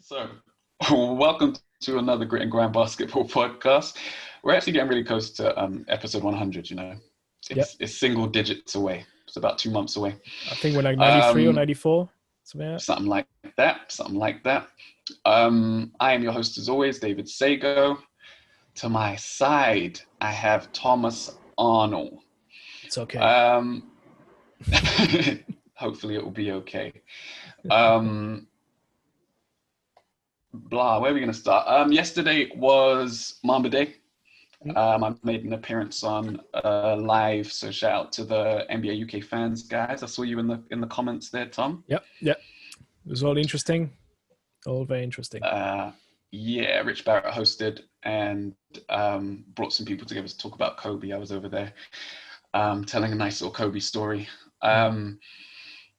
So, welcome to another Grit and Grind basketball podcast. We're actually getting really close to episode 100. Yep. It's single digits away. It's about 2 months away. I think we're like 93 or 94. Something like that. I am your host as always, David Sago. To my side, I have Thomas Arnold. It's okay. Hopefully it will be okay. Where are we going to start? Yesterday was Mamba Day. I made an appearance on live, so shout out to the NBA UK fans, guys. I saw you in the comments there, Tom. Yep. It was all interesting, all very interesting. Yeah, Rich Barrett hosted and brought some people together to talk about Kobe. I was over there telling a nice little Kobe story.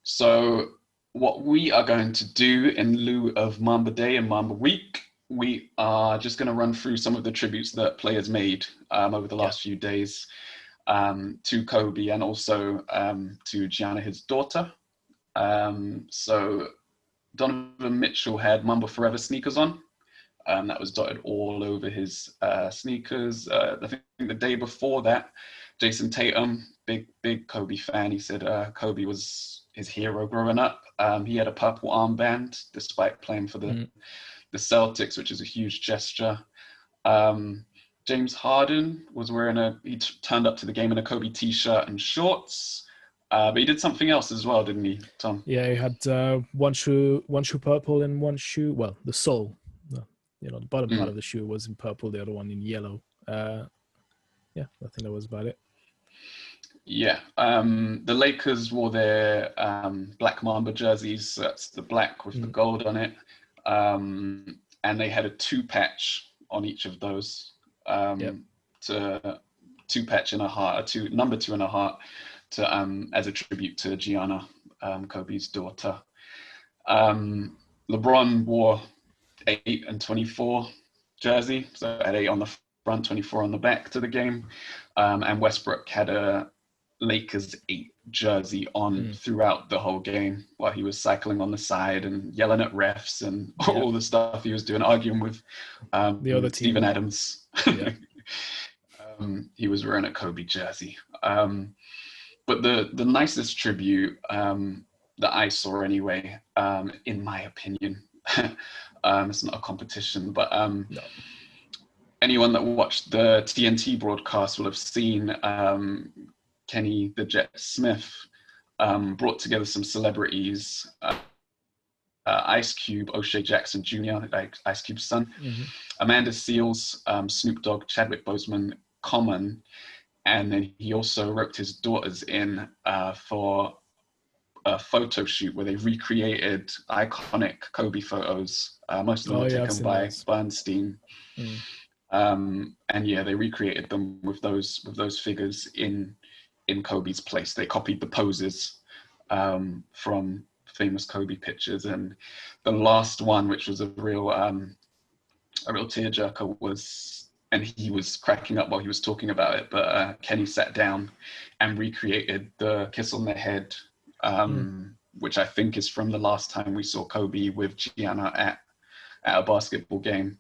So what we are going to do in lieu of Mamba Day and Mamba Week, we are just going to run through some of the tributes that players made over the last few days to Kobe and also to Gianna, his daughter. So Donovan Mitchell had Mamba Forever sneakers on. That was dotted all over his sneakers. I think the day before that, Jason Tatum, big Kobe fan, he said Kobe was his hero growing up. He had a purple armband despite playing for the Celtics, which is a huge gesture. James Harden was he turned up to the game in a Kobe t-shirt and shorts. But he did something else as well, didn't he, Tom? Yeah, he had one shoe purple and one shoe, well, the sole, the bottom part of the shoe was in purple, the other one in yellow. I think that was about it. Yeah. The Lakers wore their black Mamba jerseys. So that's the black with the gold on it. And they had a 2-patch on each of those. To 2-patch in a heart, number 2 in a heart, to as a tribute to Gianna, Kobe's daughter. LeBron wore 8 and 24 jersey, so at 8 on the front, 24 on the back to the game. And Westbrook had a Lakers 8 jersey on throughout the whole game while he was cycling on the side and yelling at refs and all the stuff he was doing, arguing with the other team. Steven Adams. He was wearing a Kobe jersey. But the nicest tribute that I saw anyway, in my opinion, it's not a competition, but anyone that watched the TNT broadcast will have seen Kenny the Jet Smith brought together some celebrities, Ice Cube, O'Shea Jackson Jr., Ice Cube's son, Amanda Seales, Snoop Dogg, Chadwick Boseman, Common, and then he also roped his daughters in for a photo shoot where they recreated iconic Kobe photos. Most of them were taken by Bernstein. And they recreated them with those figures in Kobe's place. They copied the poses from famous Kobe pictures, and the last one, which was a real tearjerker, was, and he was cracking up while he was talking about it, but Kenny sat down and recreated the kiss on the head, which I think is from the last time we saw Kobe with Gianna at a basketball game.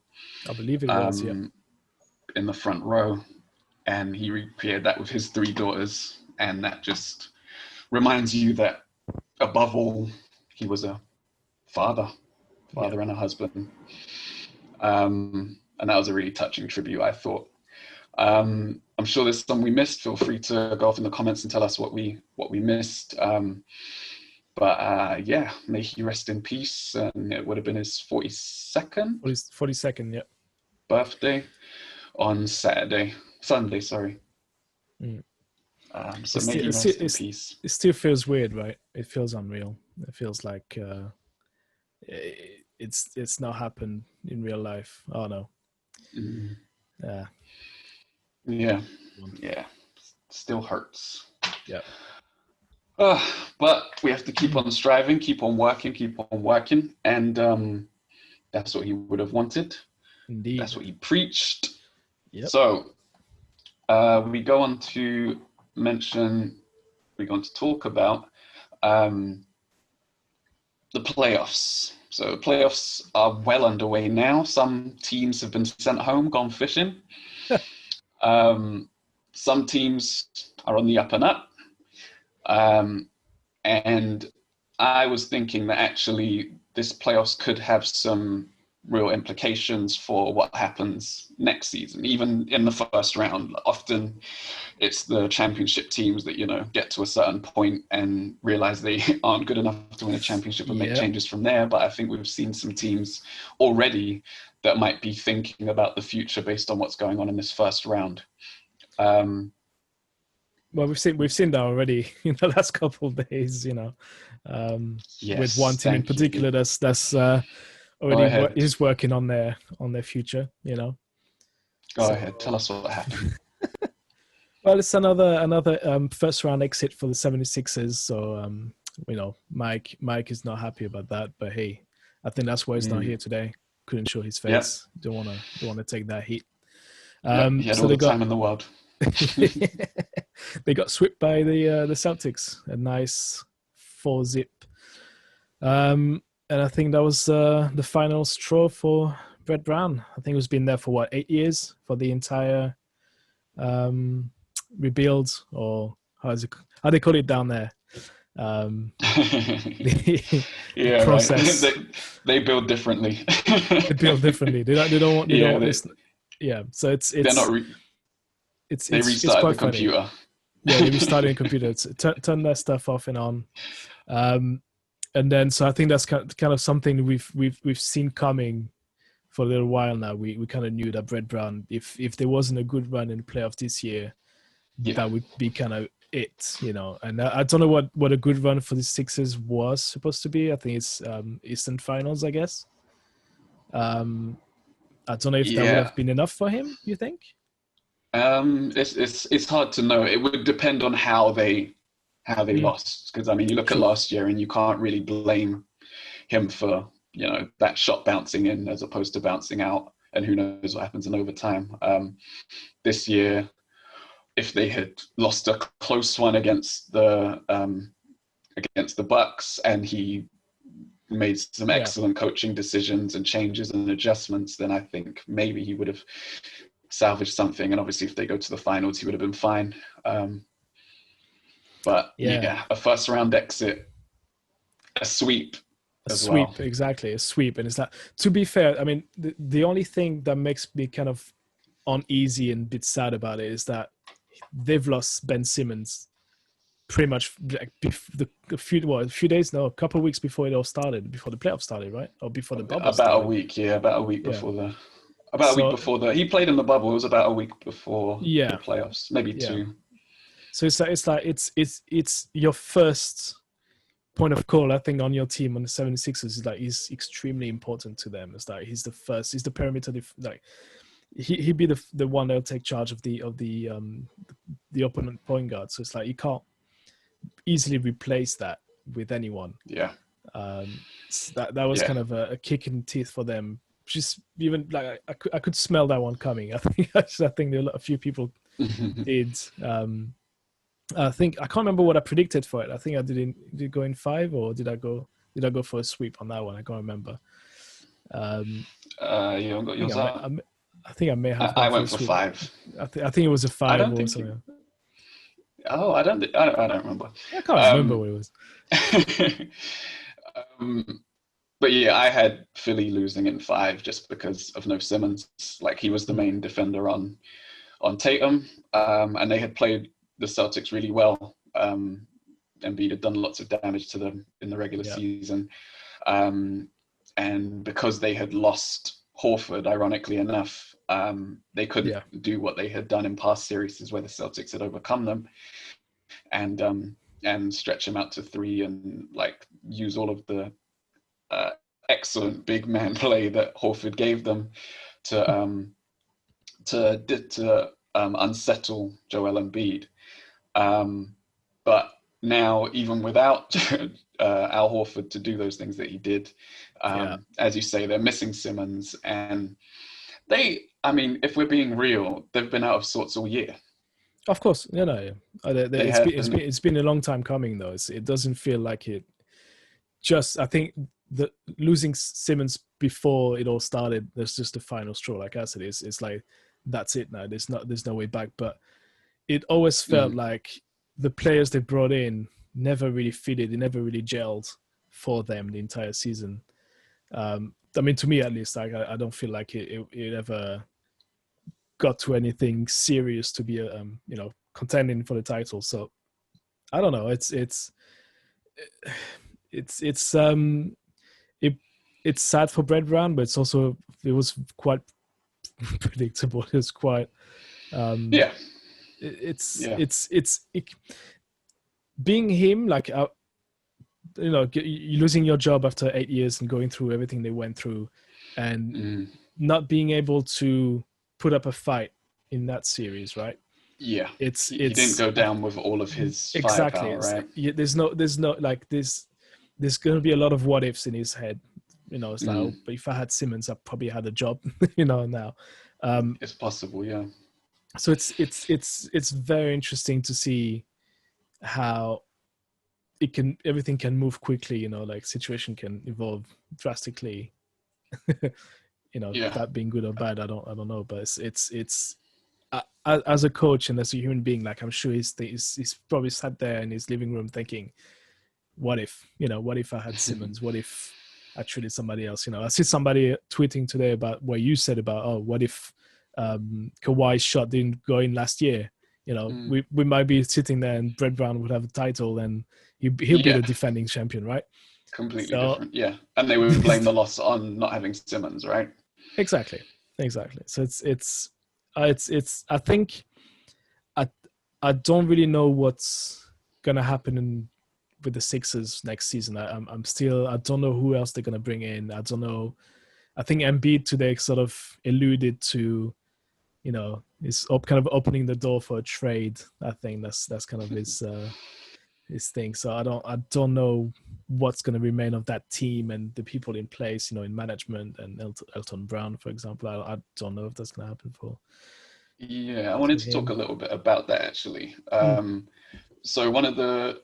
I believe it was, in the front row, and he recreated that with his 3 daughters, and that just reminds you that above all, he was a father and a husband. And that was a really touching tribute, I thought. I'm sure there's some we missed. Feel free to go off in the comments and tell us what we missed. May he rest in peace. And it would have been his 42nd, birthday on Sunday. So may he rest in peace. It still feels weird, right? It feels unreal. It feels like it's not happened in real life. Oh no. Yeah. Still hurts. Yeah. But we have to keep on striving, keep on working, and that's what he would have wanted. Indeed. That's what he preached. Yep. So we're going to talk about the playoffs. So playoffs are well underway now. Some teams have been sent home, gone fishing. Some teams are on the up and up. And I was thinking that actually this playoffs could have some real implications for what happens next season, even in the first round. Often it's the championship teams that, get to a certain point and realize they aren't good enough to win a championship and make changes from there. But I think we've seen some teams already that might be thinking about the future based on what's going on in this first round. Well, we've seen that already in the last couple of days, Yes, with one team in particular that's already is working on their future, Go ahead, tell us what happened. Well, it's another first round exit for the 76ers. So Mike is not happy about that, but hey, I think that's why he's not here today. Couldn't show his face. Yep. Don't want to take that heat. He had all the time in the world. They got swept by the Celtics, a nice 4-zip. And I think that was the final straw for Brett Brown. I think he's been there for 8 years for the entire rebuild, or how they call it down there. The process. Right. They build differently. They build differently. They don't want. So it's they're not. They restarted the computer. Funny. Yeah, they restarted the computer. Turn their stuff off and on, and then so I think that's kind of something we've seen coming for a little while now. We kind of knew that Brett Brown, if there wasn't a good run in the playoffs this year, that would be kind of it, And I don't know what a good run for the Sixers was supposed to be. I think it's Eastern Finals, I guess. I don't know if that would have been enough for him. You think? It's hard to know. It would depend on how they lost, because you look at last year and you can't really blame him for that shot bouncing in as opposed to bouncing out, and who knows what happens in overtime. This year, if they had lost a close one against the Bucks and he made some excellent coaching decisions and changes and adjustments, then I think maybe he would have salvaged something. And obviously if they go to the finals, he would have been fine. But a first round exit, a sweep. Exactly, a sweep. And it's that, to be fair, the only thing that makes me kind of uneasy and a bit sad about it is that they've lost Ben Simmons pretty much like a few days, no, a couple of weeks before it all started, before the playoffs started, right? Or before the bubble started. A week before the he played in the bubble. It was about a week before the playoffs, maybe two. So it's your first point of call, I think, on your team, on the 76ers, is like he's extremely important to them. It's like he's the perimeter, he'd be the one that'll take charge of the opponent point guard. So it's like you can't easily replace that with anyone. Yeah. So that was kind of a kick in the teeth for them. Just even like I could smell that one coming. I think a few people did. I think I can't remember what I predicted for it. I think I did go in 5, or did I go for a sweep on that one? I can't remember. You haven't got yours up. I think I may have. I went for 5. I think it was a 5 or something. I don't remember. I can't remember what it was. But yeah, I had Philly losing in 5 just because of no Simmons. Like, he was the main defender on Tatum, and they had played the Celtics really well. Embiid had done lots of damage to them in the regular season, and because they had lost Horford, ironically enough, they couldn't do what they had done in past series where the Celtics had overcome them, and stretch him out to 3 and like use all of the excellent big man play that Horford gave them to unsettle Joel Embiid. But now, even without Al Horford to do those things that he did, as you say, they're missing Simmons, and if we're being real, they've been out of sorts all year. Of course, it's been a long time coming, though. It doesn't feel like it just, I think the losing Simmons before it all started, there's just the final straw. Like I said, it's like, that's it now. There's no way back. But it always felt like the players they brought in never really fitted. They never really gelled for them the entire season. I mean, to me at least, like I don't feel like it ever got to anything serious to be contending for the title. So I don't know. It's sad for Brett Brown, but it was quite predictable. It was quite being him, like you're losing your job after 8 years and going through everything they went through, and not being able to put up a fight in that series, right? Yeah, he didn't go down with all of his firepower, right? There's no like there's going to be a lot of what ifs in his head. It's like, oh, but if I had Simmons, I probably had a job, now. It's possible, yeah. So it's very interesting to see how everything can move quickly, like situation can evolve drastically. That being good or bad, I don't know, but it's as a coach and as a human being, like I'm sure he's probably sat there in his living room thinking, what if I had Simmons? What if actually somebody else? I see somebody tweeting today about what you said about, what if Kawhi's shot didn't go in last year? We might be sitting there and Brett Brown would have a title and he'll be the defending champion, right? Completely different, yeah. And they would blame the loss on not having Simmons, right? Exactly. So it's I think I don't really know what's gonna happen with the Sixers next season. I don't know who else they're gonna bring in. I don't know. I think Embiid today sort of alluded to, is kind of opening the door for a trade. I think that's kind of his thing. So I don't know what's going to remain of that team and the people in place, in management and Elton Brown, for example. I don't know if that's going to happen for. Yeah, I wanted to talk a little bit about that actually. So one of the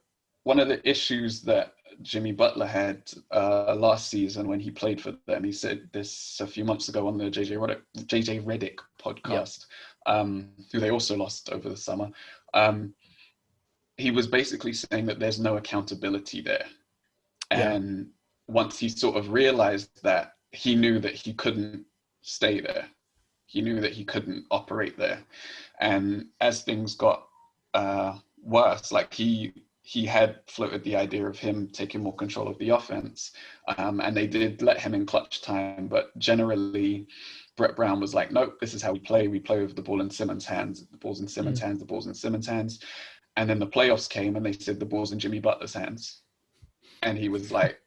issues that Jimmy Butler had last season when he played for them, he said this a few months ago on the JJ Redick podcast, who they also lost over the summer. He was basically saying that there's no accountability there. And once he sort of realized that, he knew that he couldn't stay there. He knew that he couldn't operate there. And as things got worse, like he had floated the idea of him taking more control of the offense. And they did let him in clutch time, but generally Brett Brown was like, nope, this is how we play. We play with the ball in Simmons' hands. The ball's in Simmons' hands, the ball's in Simmons' hands. And then the playoffs came and they said the ball's in Jimmy Butler's hands. And he was like,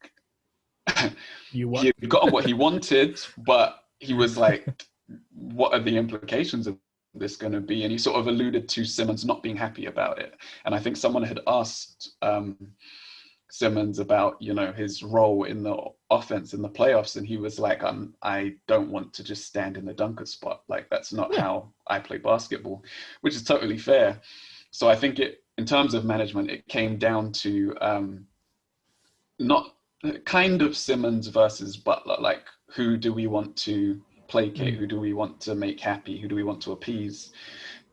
he had gotten what he wanted, but he was like, what are the implications of this going to be? And he sort of alluded to Simmons not being happy about it. And I think someone had asked Simmons about, his role in the offense in the playoffs. And he was like, I don't want to just stand in the dunker spot. Like, that's not how I play basketball, which is totally fair. So I think in terms of management, it came down to not kind of Simmons versus Butler. Like, who do we want to placate? Who do we want to make happy? Who do we want to appease?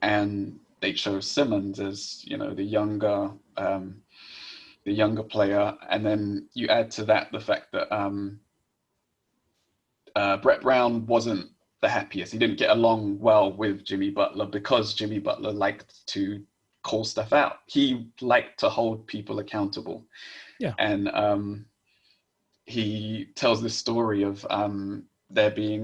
And they chose Simmons as, the younger player. And then you add to that the fact that Brett Brown wasn't the happiest. He didn't get along well with Jimmy Butler because Jimmy Butler liked to call stuff out. He liked to hold people accountable. Yeah. And he tells this story of there being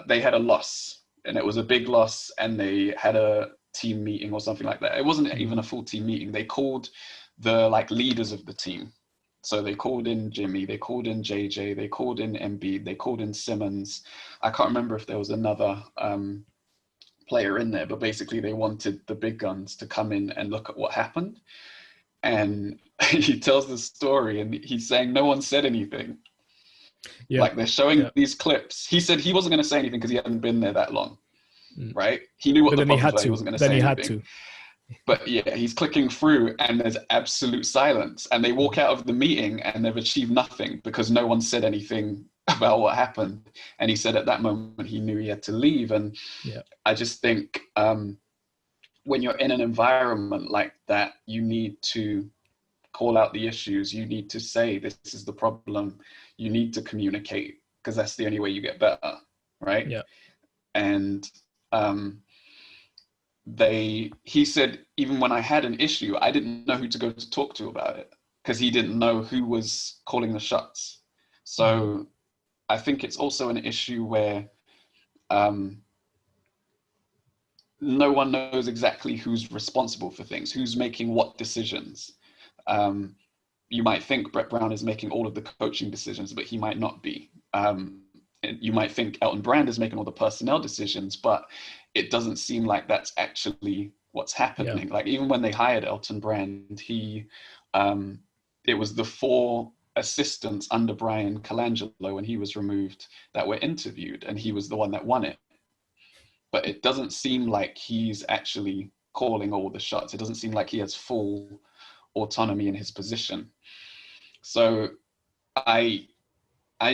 they had a loss, and it was a big loss, and they had a team meeting or something like that. It wasn't even a full team meeting. They called the leaders of the team. So they called in Jimmy, they called in JJ, they called in Embiid, they called in Simmons. I can't remember if there was another player in there, but basically they wanted the big guns to come in and look at what happened. And he tells the story and he's saying no one said anything. Yeah. Like, they're showing these clips. He said he wasn't going to say anything because he hadn't been there that long, right? He knew what the problem was. He wasn't going to say anything. But yeah, he's clicking through and there's absolute silence. And they walk out of the meeting and they've achieved nothing because no one said anything about what happened. And he said at that moment he knew he had to leave. And Yeah. I just think when you're in an environment like that, you need to call out the issues. You need to say, this is the problem. You need to communicate because that's the only way you get better, right? Yeah. And he said, even when I had an issue, I didn't know who to go to talk to about it because he didn't know who was calling the shots. So I think it's also an issue where no one knows exactly who's responsible for things, who's making what decisions. You might think Brett Brown is making all of the coaching decisions, but he might not be. You might think Elton Brand is making all the personnel decisions, but it doesn't seem like that's actually what's happening. Yeah. Like even when they hired Elton Brand, it was the 4 assistants under Brian Colangelo when he was removed that were interviewed, and he was the one that won it. But it doesn't seem like he's actually calling all the shots. It doesn't seem like he has full autonomy in his position. So I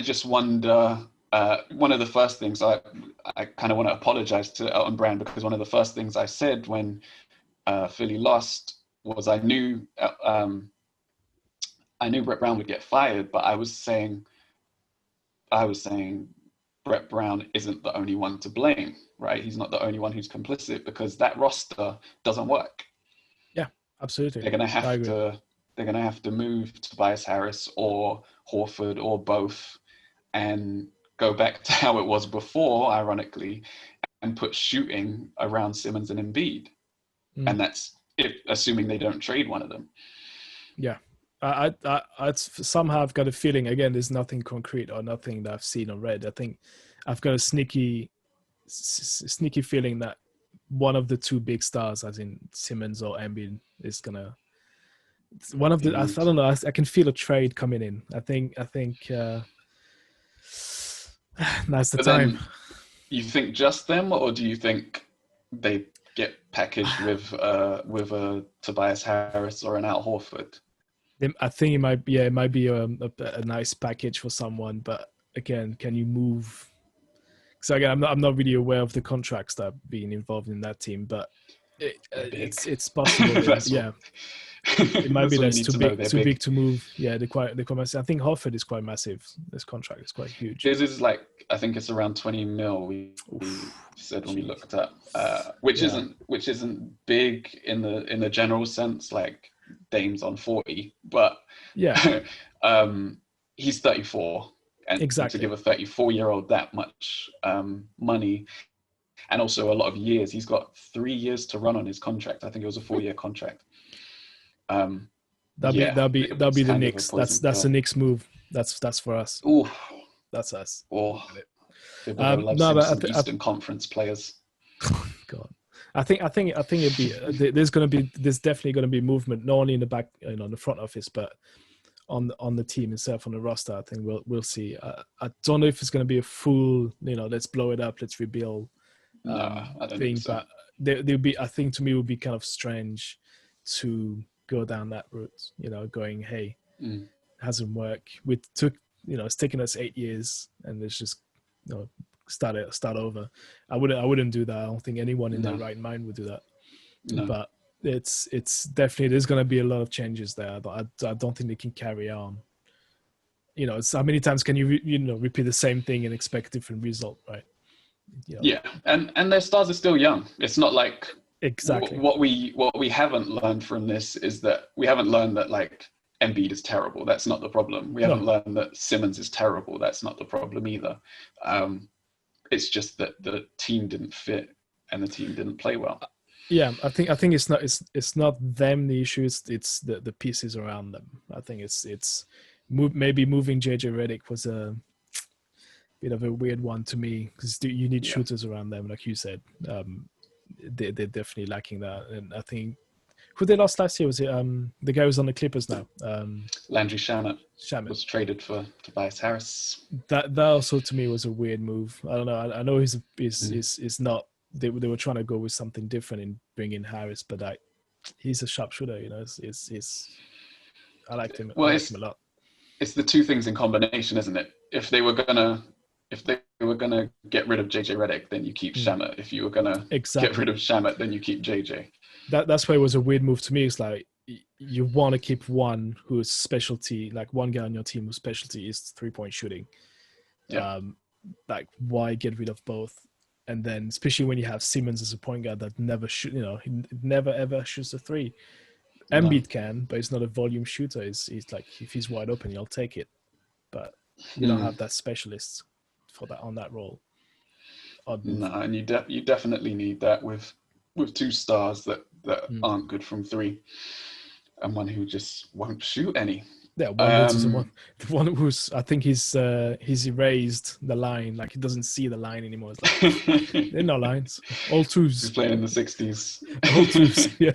just wonder, one of the first things I kind of want to apologize to Elton Brand, because one of the first things I said when Philly lost was I knew Brett Brown would get fired, but I was saying Brett Brown isn't the only one to blame, right? He's not the only one who's complicit, because that roster doesn't work. Yeah, absolutely. They're going to have to move Tobias Harris or Horford or both and go back to how it was before, ironically, and put shooting around Simmons and Embiid. And that's it, assuming they don't trade one of them. Yeah. I somehow I've got a feeling, again, there's nothing concrete or nothing that I've seen or read. I think I've got a sneaky feeling that one of the 2 big stars, as in Simmons or Embiid, is gonna one of the. I don't know. I can feel a trade coming in. I think that's the time. You think just them, or do you think they get packaged with a Tobias Harris or an Al Horford? I think it might be a nice package for someone, but again, can you move? So again, I'm not really aware of the contracts that are being involved in that team, but it's possible. Yeah, it might be that's too big to move. Yeah, they're quite massive. I think Horford is quite massive. This contract is quite huge. This is like, I think it's around 20 mil. We said when we looked up, which isn't big in the general sense. Like Dame's on 40, but yeah, he's 34. And exactly. to give a 34-year-old that much money, and also a lot of years, he's got 3 years to run on his contract. I think it was a 4-year contract. That'll be the Knicks. That's the Knicks move. That's for us. Ooh, that's us. Oh, some Eastern Conference players. God, I think it'd be there's definitely going to be movement, not only in the back, in the front office, but on the team itself, on the roster. I think we'll see. I don't know if it's going to be a full, let's blow it up, let's rebuild I don't think so. But there'll be, I think, to me, it would be kind of strange to go down that route. Going, hey, hasn't worked. It's taken us 8 years, and it's just start over. I wouldn't do that. I don't think anyone in their right mind would do that. No. But it's definitely, there's going to be a lot of changes there. But I don't think they can carry on. It's how many times can you repeat the same thing and expect a different result, right? Yeah, and their stars are still young. It's not like exactly what we haven't learned from this is that we haven't learned that like Embiid is terrible. That's not the problem. We haven't learned that Simmons is terrible. That's not the problem either. It's just that the team didn't fit and the team didn't play well. Yeah, I think it's not them the issue. It's the pieces around them. I think it's maybe moving JJ Redick was a bit of a weird one to me, because you need shooters around them, like you said. They're definitely lacking that, and I think who they lost last year was it the guy who's on the Clippers now. Landry Shamet was traded for Tobias Harris. That also to me was a weird move. I don't know. I know he's not. They were trying to go with something different in bringing Harris, but he's a sharpshooter. You know, I liked him. I Well, like him a lot. it's the two things in combination, isn't it? If they were gonna get rid of JJ Redick, then you keep Shamet. If you were gonna get rid of Shamet, then you keep JJ. That's why it was a weird move to me. It's like you want to keep one whose specialty, like one guy on your team whose specialty is 3-point shooting. Yeah. Like why get rid of both? And then especially when you have Simmons as a point guard that never shoot, you know, he never ever shoots a three. Embiid can, but he's not a volume shooter. He's like if he's wide open, he'll take it. But you don't have that specialist for that on that role. No, and you definitely need that with two stars that aren't good from three, and one who just won't shoot any. Yeah, the one who's I think he's erased the line, like he doesn't see the line anymore. It's like there are no lines, all twos. He's playing in the 60s. All twos, yeah.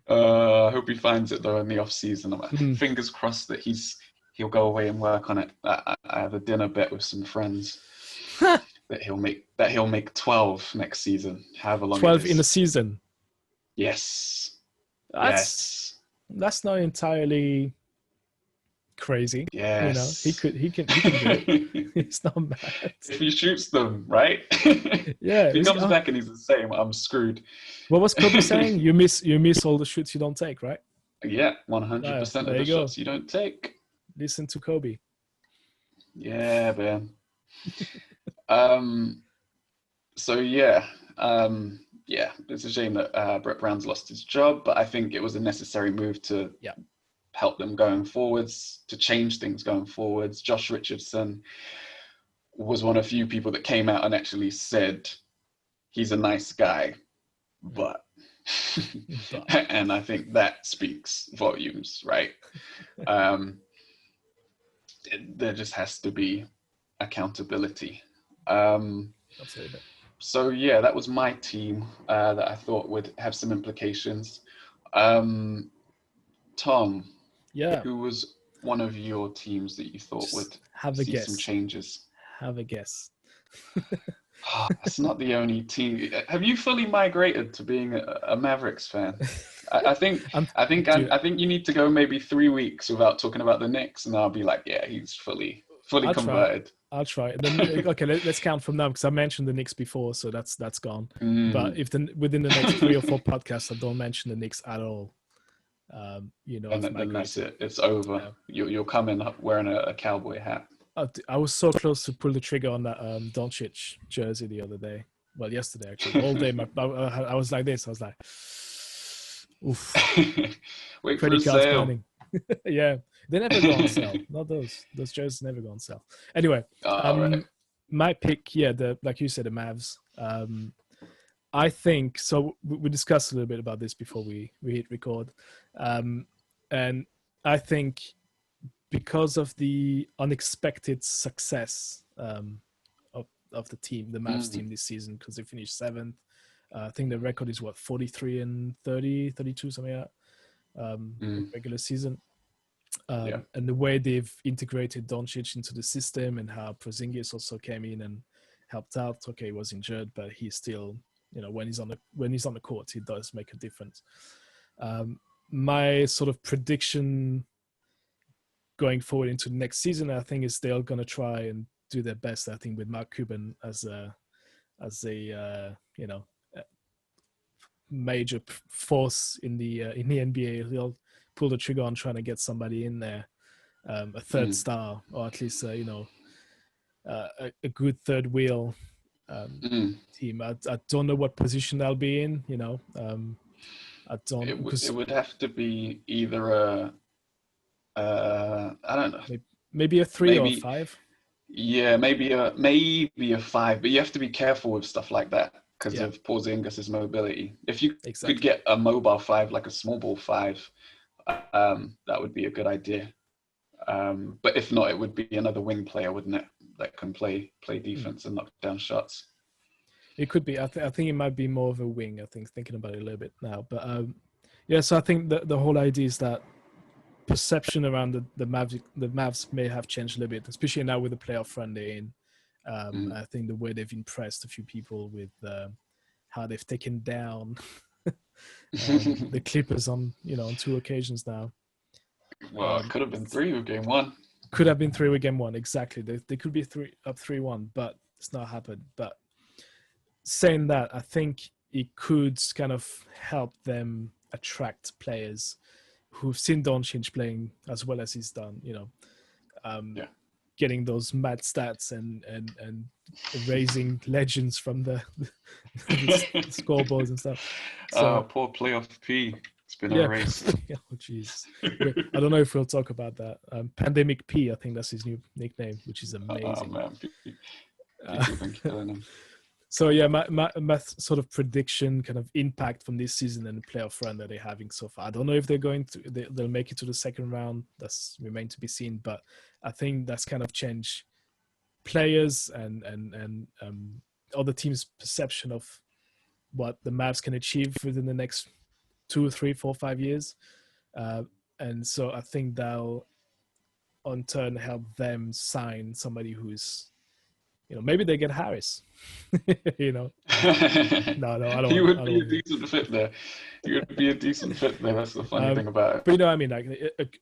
I hope he finds it though in the off season. Fingers crossed that he'll go away and work on it. I have a dinner bet with some friends that he'll make 12 next season. However long 12 in a season. Yes. That's not entirely crazy. Yes. You know, he can do it. It's not bad. If he shoots them, right? Yeah. If he comes back and he's the same, I'm screwed. What was Kobe saying? You miss all the shoots you don't take, right? Yeah, 100% of the shots you don't take. Listen to Kobe. Yeah, man. So yeah, it's a shame that Brett Brown's lost his job, but I think it was a necessary move to help them going forwards, to change things going forwards. Josh Richardson was one of the few people that came out and actually said he's a nice guy, but and I think that speaks volumes, right? There just has to be accountability. Absolutely. So yeah, that was my team that I thought would have some implications. Tom, who was one of your teams that you thought would see some changes? Have a guess. It's not the only team. Have you fully migrated to being a Mavericks fan? I think you need to go maybe 3 weeks without talking about the Knicks, and I'll be like, yeah, he's fully converted. I'll try. Then, okay, let's count from now because I mentioned the Knicks before, so that's gone. But if within the next 3 or 4 podcasts I don't mention the Knicks at all, and then that's it. It's over. Yeah. You're coming up wearing a cowboy hat. I was so close to pull the trigger on that Doncic jersey the other day. Well, yesterday actually. All day, I was like this. I was like, "Oof." Wait for a sale. Planning. Yeah, they never go on sale. Not those. Those jerseys never go on sale. Anyway, right. My pick, like you said, the Mavs. I think so. We discussed a little bit about this before we hit record, and I think, because of the unexpected success of the team, the Mavs team this season, because they finished 7th. I think the record is 43-30, 32, something like that, regular season. And the way they've integrated Doncic into the system, and how Porzingis also came in and helped out. Okay, he was injured, but he's still, when he's on the court, he does make a difference. My sort of prediction going forward into the next season, I think, is they're going to try and do their best. I think with Mark Cuban as a major force in the NBA, he'll pull the trigger on trying to get somebody in there, a third star, or at least a good third wheel team. I don't know what position they'll be in. I don't. It would have to be either I don't know. Maybe a 3 or a 5. Yeah, maybe a 5, but you have to be careful with stuff like that because of Porzingis' mobility. If you could get a mobile 5, like a small ball 5, that would be a good idea. But if not, it would be another wing player, wouldn't it? That can play defense and knock down shots. It could be. I think it might be more of a wing. I think, thinking about it a little bit now, but so I think the whole idea is that perception around the Mavs may have changed a little bit, especially now with the playoff run they're in. I think the way they've impressed a few people with how they've taken down the Clippers on on 2 occasions now. Well, it could have been 3 with game 1. Could have been 3 with game 1, exactly. They could be 3-1, but it's not happened. But saying that, I think it could kind of help them attract players who've seen Doncic playing as well as he's done, getting those mad stats and raising legends from the scoreboards and stuff. So, poor playoff P. It's been a race. Oh, jeez. I don't know if we'll talk about that. Pandemic P, I think that's his new nickname, which is amazing. Oh, man. People think you're killing him. So, yeah, my sort of prediction, kind of impact from this season and the playoff run that they're having so far. I don't know if they'll make it to the second round. That's remain to be seen. But I think that's kind of changed players and other teams' perception of what the Mavs can achieve within the next 2, 3, 4, 5 years. And so I think that'll, on turn, help them sign somebody who's, maybe they get Harris. No, I don't. You would be a decent fit there. You would be a decent fit there. That's the funny thing about it. But I mean, like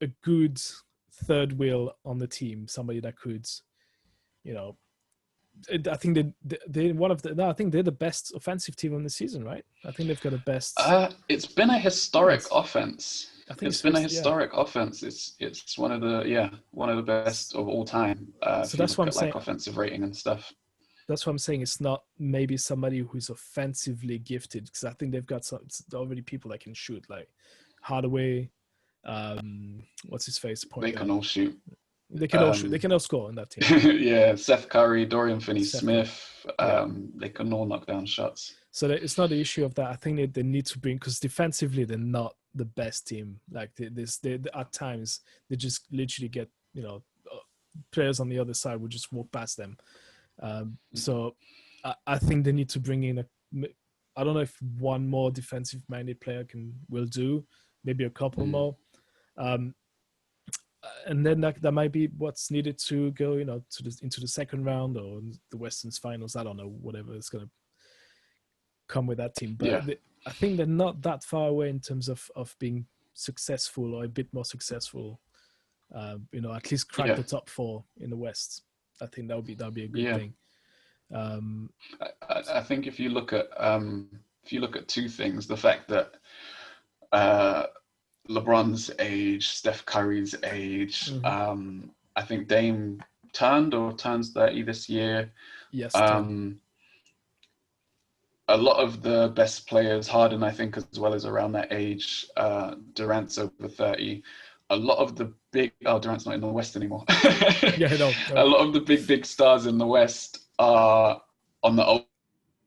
a good third wheel on the team, somebody that could, I think I think they're the best offensive team on the season, right? I think they've got the best. It's been a historic offense. I think it's been a historic offense. It's one of the best of all time. So that's what I'm saying. Like offensive rating and stuff. That's what I'm saying. It's not maybe somebody who's offensively gifted, because I think they've got already people that can shoot, like Hardaway. What's his face? They can all shoot. They can all shoot. They can all score in that team. Yeah, Seth Curry, Dorian Finney-Smith. They can all knock down shots. So it's not the issue of that. I think they need to bring, because defensively they're not the best team. Like they at times they just literally get players on the other side will just walk past them. So I think they need to bring in I don't know if one more defensive minded player will do, maybe a couple more. And then that might be what's needed to go, into the second round or the Western's finals. I don't know, whatever is going to come with that team. But I think they're not that far away in terms of being successful or a bit more successful. At least crack the top 4 in the West. I think that'll be a good thing. I think if you look at 2 things, the fact that LeBron's age, Steph Curry's age. I think Dame turns 30 this year. Yes. A lot of the best players, Harden, I think, as well as around that age. Durant's over 30. A lot of the Durant's not in the West anymore. No. A lot of the big stars in the West are on the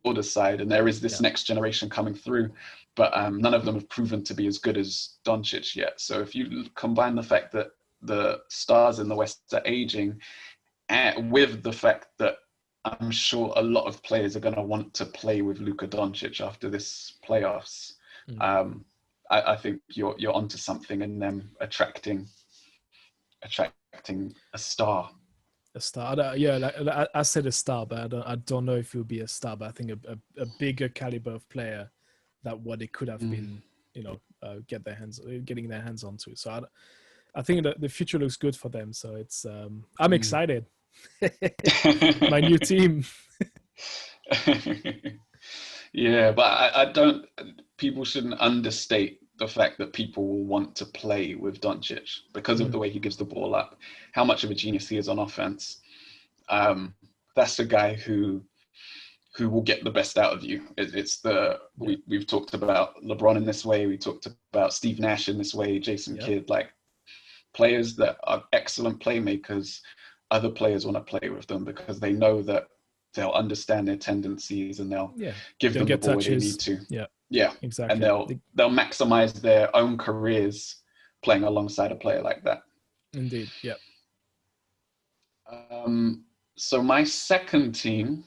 older side, and there is this next generation coming through. But none of them have proven to be as good as Doncic yet. So if you combine the fact that the stars in the West are aging, with the fact that I'm sure a lot of players are going to want to play with Luka Doncic after this playoffs, I think you're onto something in them attracting a star. A star, I said a star, but I don't know if he'll be a star. But I think a bigger caliber of player that what it could have been, getting their hands onto. So I think that the future looks good for them. So it's I'm excited. My new team. Yeah, but I don't. People shouldn't understate the fact that people will want to play with Doncic because of the way he gives the ball up, how much of a genius he is on offense. That's a guy who will get the best out of you. We've talked about LeBron in this way. We talked about Steve Nash in this way, Jason Kidd, like players that are excellent playmakers. Other players want to play with them because they know that they'll understand their tendencies and they'll give them the ball where they need to. Yeah, exactly. And they'll maximize their own careers playing alongside a player like that. Indeed, yeah. So my second team,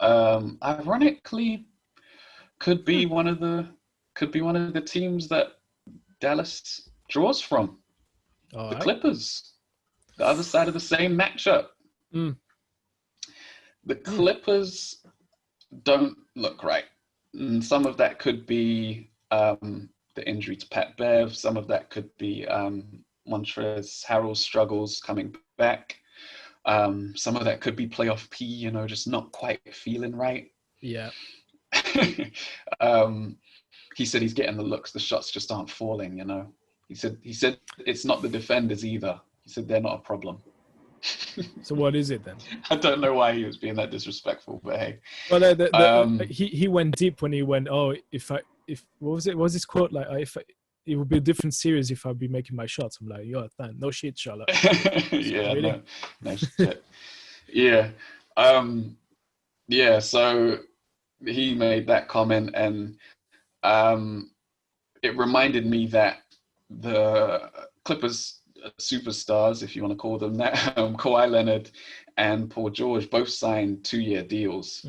ironically, could be one of the teams that Dallas draws from. The Clippers, the other side of the same matchup. The Clippers don't look right. Some of that could be the injury to Pat Bev. Some of that could be Montrezl Harrell's struggles coming back. Some of that could be playoff P, you know, just not quite feeling right. Yeah. He said he's getting the looks, the shots just aren't falling, you know. He said it's not the defenders either. He said they're not a problem. So what is it then? I don't know why he was being that disrespectful, but hey. Well, he went deep when he went, oh, if what was it? What was his quote? Like, it would be a different series if I'd be making my shots. I'm like, yo, no shit, Charlotte. Yeah, really? no shit. Yeah. Yeah, so he made that comment, and it reminded me that the Clippers superstars, if you want to call them that, Kawhi Leonard and Paul George both signed 2-year deals.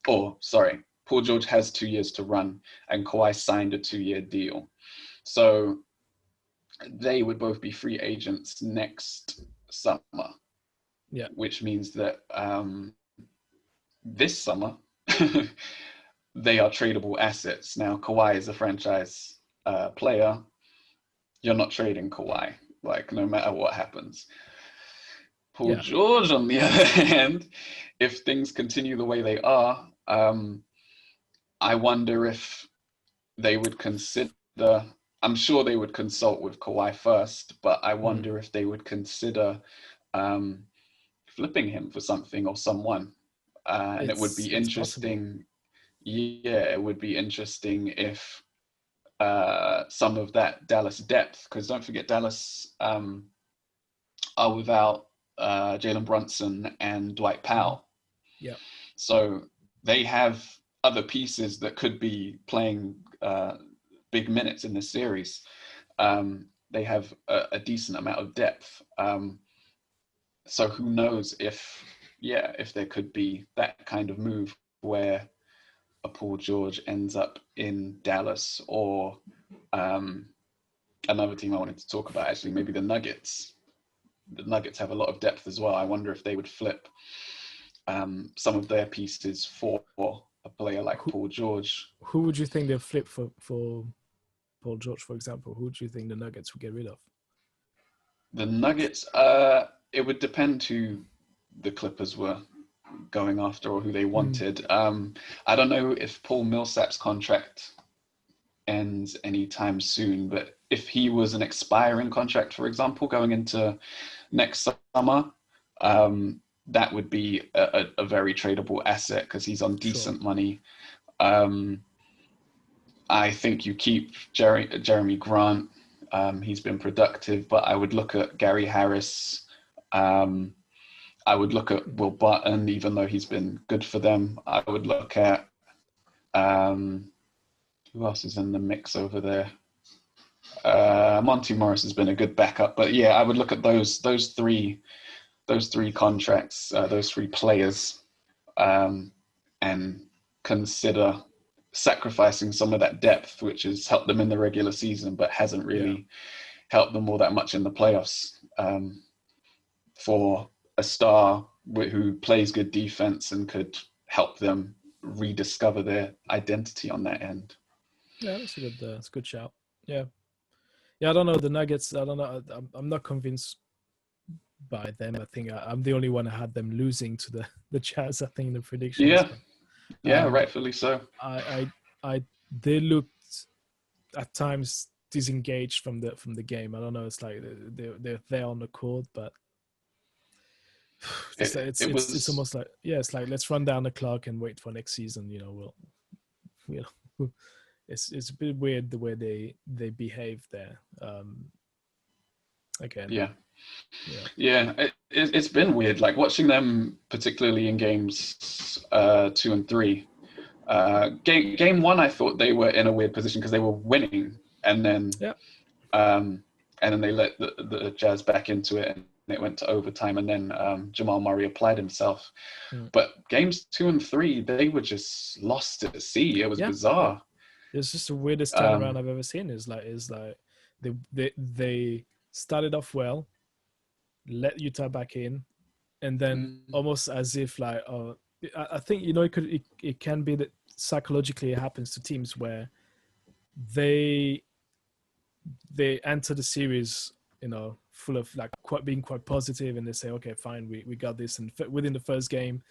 Paul George has 2 years to run, and Kawhi signed a 2-year deal. So they would both be free agents next summer. Yeah. Which means that this summer, they are tradable assets. Now, Kawhi is a franchise player. You're not trading Kawhi, like, no matter what happens. Paul George, on the other hand, if things continue the way they are, I wonder if they would consider, I'm sure they would consult with Kawhi first, but I wonder if they would consider flipping him for something or someone. And it would be interesting. Yeah, it would be interesting if some of that Dallas depth, because don't forget Dallas are without Jalen Brunson and Dwight Powell. Yeah. So they have other pieces that could be playing big minutes in this series. They have a decent amount of depth. So who knows if there could be that kind of move where a Paul George ends up in Dallas, or another team I wanted to talk about, actually, maybe the Nuggets. The Nuggets have a lot of depth as well. I wonder if they would flip some of their pieces for a player like Paul George. Who would you think they'd flip for Paul George, for example? Who do you think the Nuggets would get rid of? The Nuggets, it would depend who the Clippers were going after or who they wanted. I don't know if Paul Millsap's contract ends anytime soon, but if he was an expiring contract, for example, going into next summer, that would be a very tradable asset because he's on decent money. I think you keep Jeremy Grant. He's been productive, but I would look at Gary Harris. I would look at Will Barton, even though he's been good for them. I would look at who else is in the mix over there? Monty Morris has been a good backup, but yeah, I would look at those three contracts, those three players, and consider sacrificing some of that depth, which has helped them in the regular season, but hasn't really helped them all that much in the playoffs, for a star who plays good defense and could help them rediscover their identity on that end. Yeah, that's a good shout. Yeah, I don't know the Nuggets. I don't know. I'm not convinced by them. I think I'm the only one who had them losing to the Jazz, I think, in the predictions. Yeah, rightfully so. They looked at times disengaged from the game. I don't know. It's like they're there on the court, but it's almost like, it's like, let's run down the clock and wait for next season. It's a bit weird the way they behave there. Again. Yeah. It's been weird. Like watching them, particularly in games 2 and 3. Game 1, I thought they were in a weird position because they were winning, and then they let the Jazz back into it, and it went to overtime, and then Jamal Murray applied himself. But games 2 and 3, they were just lost at sea. It was bizarre. It's just the weirdest turnaround I've ever seen. Is like they started off well, let Utah back in, and then almost as if like, oh, I think it can be that psychologically it happens to teams where they enter the series, full of like being quite positive, and they say, okay, fine, we got this, and within the first game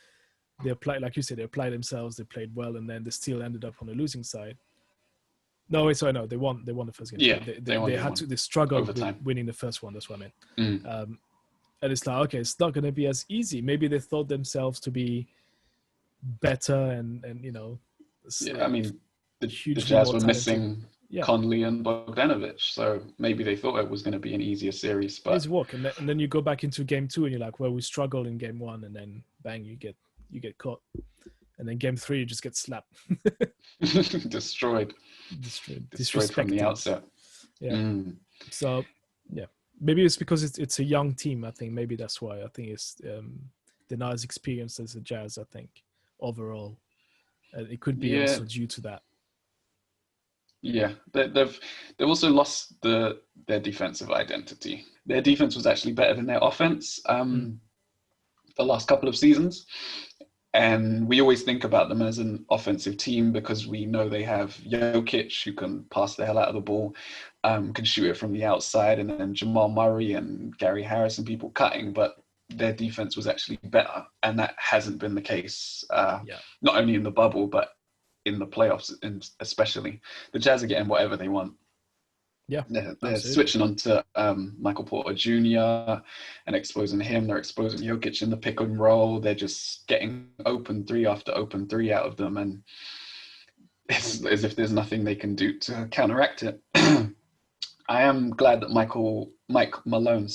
they applied, like you said, they applied themselves, they played well, and then they still ended up on the losing side. No, wait, sorry, no, they won the first game. Yeah, they struggled with overtime. winning the first one. That's what I meant. Mm. And it's like, okay, it's not going to be as easy. Maybe they thought themselves to be better, and Yeah, I mean, the hugely Jazz more were talented. missing Yeah. Conley and Bogdanovic, so maybe they thought it was going to be an easier series. But It's work, and then you go back into game 2, and you're like, well, we struggled in game 1, and then bang, you get caught, and then game 3 you just get slapped. destroyed from the outset. Yeah. Mm. So yeah, maybe it's because it's a young team. I think maybe that's why. I think it's they're not as experienced as the Jazz. I think overall, it could be also due to that. Yeah, they've also lost their defensive identity. Their defense was actually better than their offense the last couple of seasons. And we always think about them as an offensive team because we know they have Jokic, who can pass the hell out of the ball, can shoot it from the outside, and then Jamal Murray and Gary Harris and people cutting. But their defense was actually better, and that hasn't been the case, not only in the bubble, but in the playoffs, and especially. The Jazz are getting whatever they want. Yeah, they're switching on to Michael Porter Jr. and exposing him. They're exposing Jokic in the pick and roll. They're just getting open 3 after open 3 out of them, and it's as if there's nothing they can do to counteract it. I am glad that Mike Malone,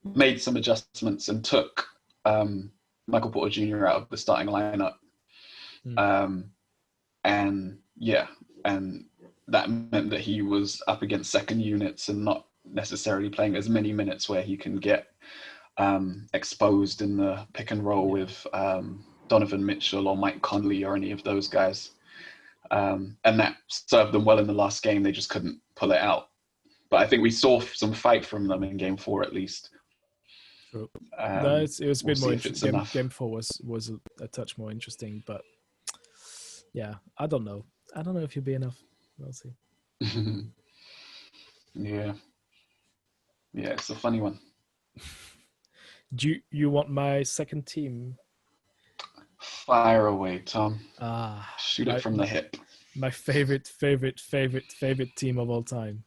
made some adjustments and took Michael Porter Jr. out of the starting lineup. And that meant that he was up against second units and not necessarily playing as many minutes where he can get exposed in the pick and roll with Donovan Mitchell or Mike Conley or any of those guys. And that served them well in the last game. They just couldn't pull it out. But I think we saw some fight from them in game 4 at least. True. No, it was a bit more interesting. Game 4 was a touch more interesting, but yeah, I don't know if he'll be enough. We'll see. Yeah, it's a funny one. Do you want my second team? Fire away, Tom. Shoot it from the hip. My favorite team of all time.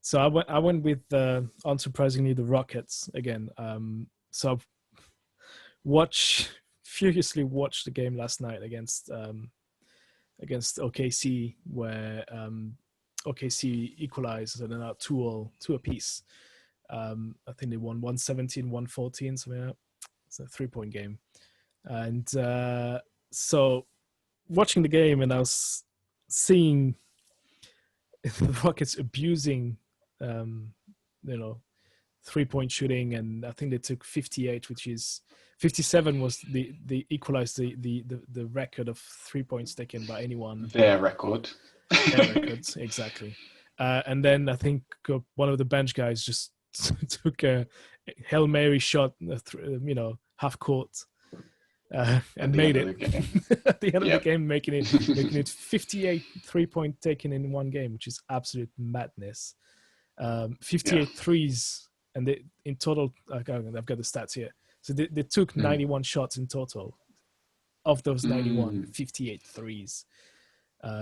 So I went with unsurprisingly the Rockets again. So I've furiously watched the game last night against OKC, where OKC equalized and then out 2 apiece. I think they won 117-114, something like that. It's a 3-point game. And so watching the game, and I was seeing the Rockets abusing 3-point shooting, and I think they took 58, which is 57 was the equalized the record of 3 points taken by anyone. Their record. Their records, exactly. And then I think one of the bench guys just took a Hail Mary shot, half court, and made it at the end of the game, making it 58 3-point taken in one game, which is absolute madness. 58 threes, and they in total, I've got the stats here. So they took 91 shots in total. Of those 91, 58 threes.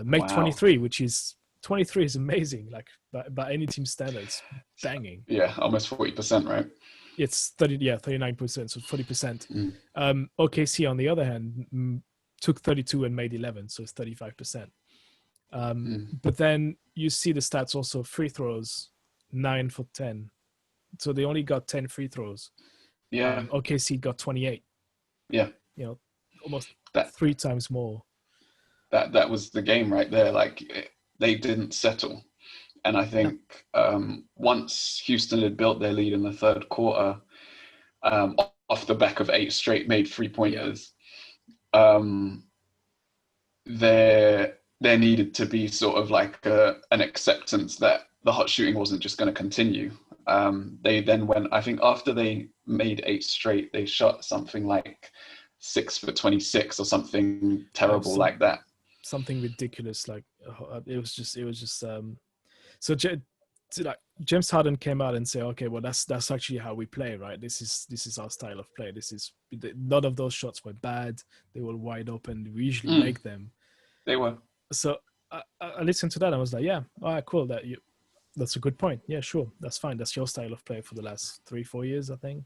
Made 23, which is 23 is amazing. Like by any team standards, banging. Yeah, almost 40%, right? It's 39%, so 40%. OKC on the other hand took 32 and made 11, so it's 35%. But then you see the stats also: free throws, 9 for 10. So they only got 10 free throws. Yeah. OKC got 28. Yeah. Almost 3 times more. That was the game right there. Like, they didn't settle. And I think once Houston had built their lead in the third quarter, off the back of 8 straight made 3-pointers, there needed to be sort of like an acceptance that the hot shooting wasn't just going to continue. They then went, I think after they made 8 straight, they shot something like 6 for 26 or something terrible like that. Something ridiculous. Like it was just so like James Harden came out and said, okay, well that's actually how we play, right? This is our style of play. None of those shots were bad. They were wide open. We usually make them. They were. So I listened to that and I was like, yeah, all right, cool. That's a good point. Yeah, sure, that's fine. That's your style of play for the last 3-4 years, I think.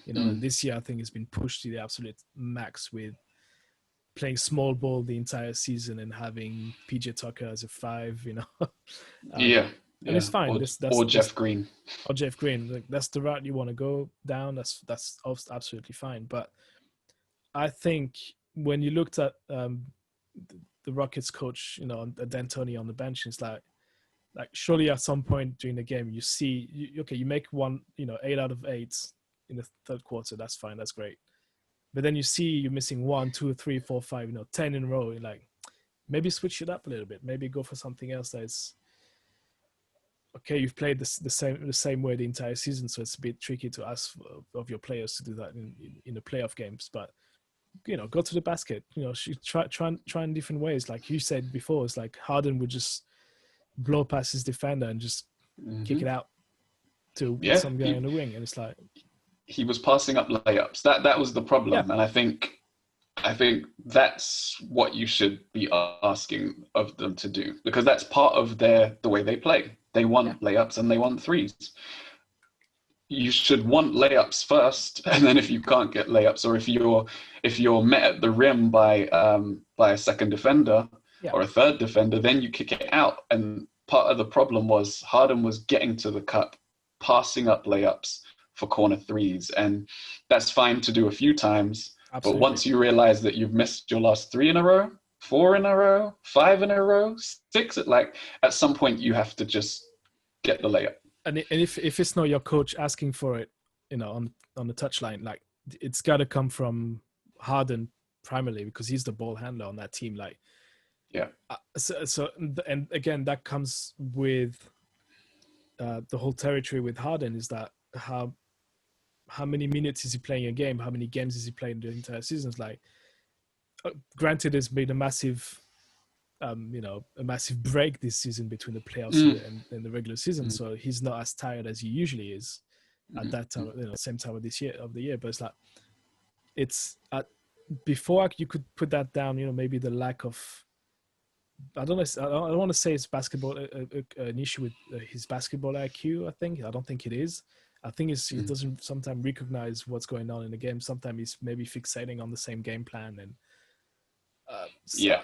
And this year I think it's been pushed to the absolute max with playing small ball the entire season and having PJ Tucker as a 5. Yeah. And it's fine. Or Jeff Green. Or Jeff Green. Like, that's the route you want to go down. That's absolutely fine. But I think when you looked at the Rockets coach, D'Antoni on the bench, it's like surely at some point during the game you see, you make 8 out of 8 in the third quarter. That's fine. That's great. But then you see you're missing 1, 2, 3, 4, 5, 10 in a row. You're like, maybe switch it up a little bit. Maybe go for something else that is okay. You've played the same way the entire season, so it's a bit tricky to ask of your players to do that in the playoff games. But go to the basket. Try in different ways. Like you said before, it's like Harden would just blow past his defender and just kick it out to some guy on the wing, and it's like he was passing up layups. That was the problem, and I think that's what you should be asking of them to do, because that's part of the way they play. They want layups and they want threes. You should want layups first, and then if you can't get layups, or if you're met at the rim by a second defender or a third defender, then you kick it out. And part of the problem was Harden was getting to the cup, passing up layups for corner threes, and that's fine to do a few times. Absolutely. But once you realize that you've missed your last 3 in a row, 4 in a row, 5 in a row, 6, at some point you have to just get the layup. And if it's not your coach asking for it, on the touchline, like it's got to come from Harden primarily, because he's the ball handler on that team. Like, So and again, that comes with the whole territory with Harden, is that how many minutes is he playing a game? How many games is he playing the entire season? It's like, granted, there's been a massive break this season between the playoffs and the regular season. So he's not as tired as he usually is at that time, same time of the year. But it's before you could put that down, maybe the lack of, I don't want to say it's basketball, an issue with his basketball IQ. I don't think it is. I think he doesn't sometimes recognize what's going on in the game. Sometimes he's maybe fixating on the same game plan, and you know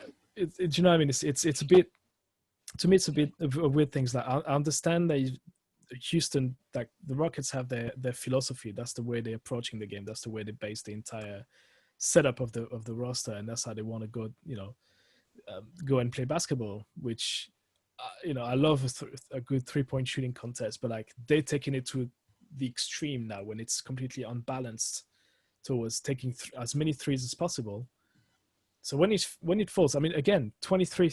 what I mean? It's a bit, to me, it's a bit of weird things. Like I understand that Houston, like the Rockets, have their philosophy. That's the way they're approaching the game. That's the way they base the entire setup of the roster, and that's how they want to go. Go and play basketball, which I love a good 3-point shooting contest, but like they're taking it to the extreme now when it's completely unbalanced towards taking as many threes as possible. So when it falls, I mean, again, 23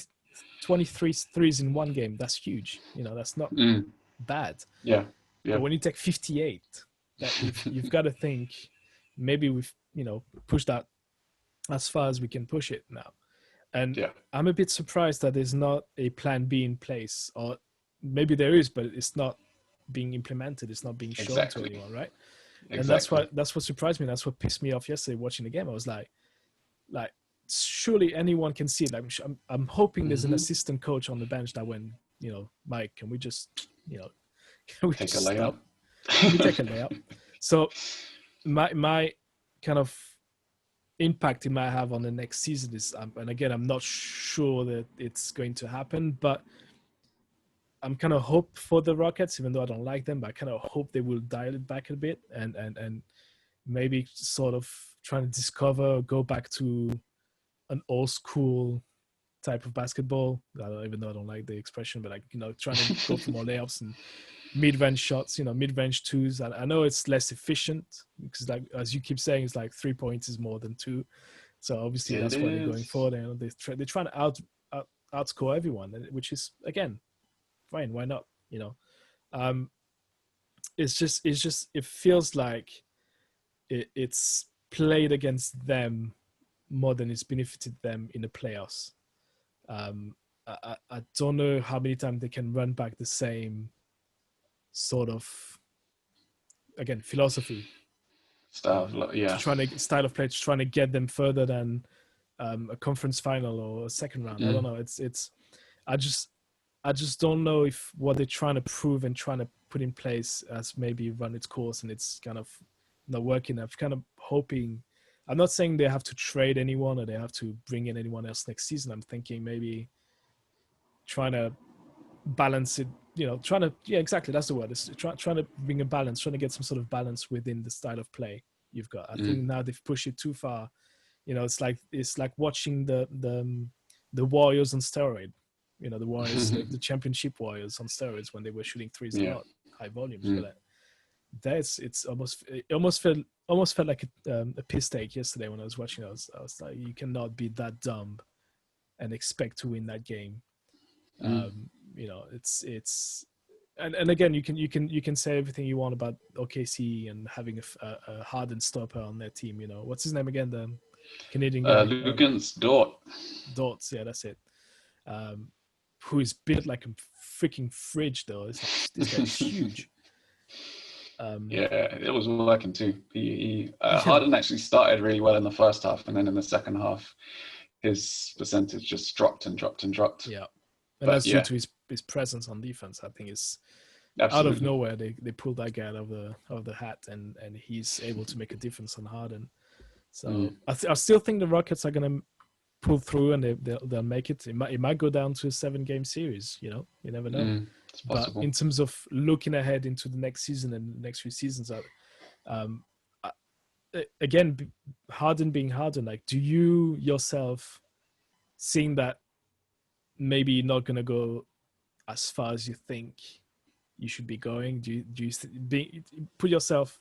threes in one game, that's huge. That's not bad. Yeah. But when you take 58, that you've got to think, maybe we've pushed that as far as we can push it now. And I'm a bit surprised that there's not a plan B in place, or maybe there is, but it's not being implemented. It's not being shown to anyone, right? Exactly. And that's what surprised me. That's what pissed me off yesterday watching the game. I was like, surely anyone can see it. Like, I'm hoping there's an assistant coach on the bench that when, Mike, can we just, can we take a layup? Can we take a layup? So my kind of impact it might have on the next season is, and again, I'm not sure that it's going to happen, but I'm kind of hope for the Rockets, even though I don't like them, but I kind of hope they will dial it back a bit and maybe sort of trying to discover, go back to an old school type of basketball. Even though I don't like the expression, but trying to go for more layups and mid-range shots, mid-range twos. And I know it's less efficient because, like, as you keep saying, it's like 3 points is more than 2. So obviously that's why they're going for. They're trying to outscore everyone, which is, again, fine. Why not? you know. It's just it feels like it's played against them more than it's benefited them in the playoffs. I don't know how many times they can run back the same sort of, again, philosophy, Stuff, to yeah. trying to style of play, to trying to get them further than a conference final or a second round. I don't know. It's I just don't know if what they're trying to prove and trying to put in place has maybe run its course and it's kind of not working. I'm kind of hoping. I'm not saying they have to trade anyone or they have to bring in anyone else next season. I'm thinking maybe trying to balance it, trying to, yeah, exactly, that's the word. It's trying to bring a balance, trying to get some sort of balance within the style of play you've got. I think now they've pushed it too far. It's like watching the Warriors on steroid. The Warriors, the championship Warriors on steroids when they were shooting threes a lot, high volumes. But it almost felt like a piss take yesterday when I was watching. I was like, you cannot be that dumb and expect to win that game. It's and again, you can say everything you want about OKC and having a hardened stopper on their team. What's his name again? The Canadian guy, Lugens Dort. Dortz, yeah, that's it. Who is built like a freaking fridge, though. It's like, this guy's huge. Yeah, it was working too. Harden actually started really well in the first half, and then in the second half, his percentage just dropped and dropped and dropped. Yeah, and that's due to his presence on defense. I think it's out of nowhere they pulled that guy out of the hat, and he's able to make a difference on Harden. So I still think the Rockets are going to pull through, and they'll make it. It might go down to a 7-game series. You never know. It's possible. But in terms of looking ahead into the next season and the next few seasons, again, Harden being Harden, like, do you yourself seeing that maybe you're not going to go as far as you think you should be going? Do you put yourself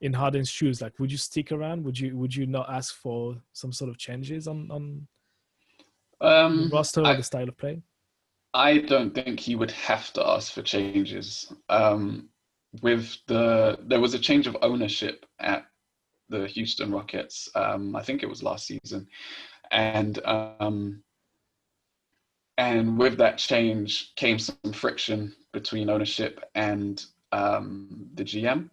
in Harden's shoes? Like, would you stick around? Would you not ask for some sort of changes on the roster or the style of play? I don't think he would have to ask for changes. There was a change of ownership at the Houston Rockets. I think it was last season, and with that change came some friction between ownership and the GM.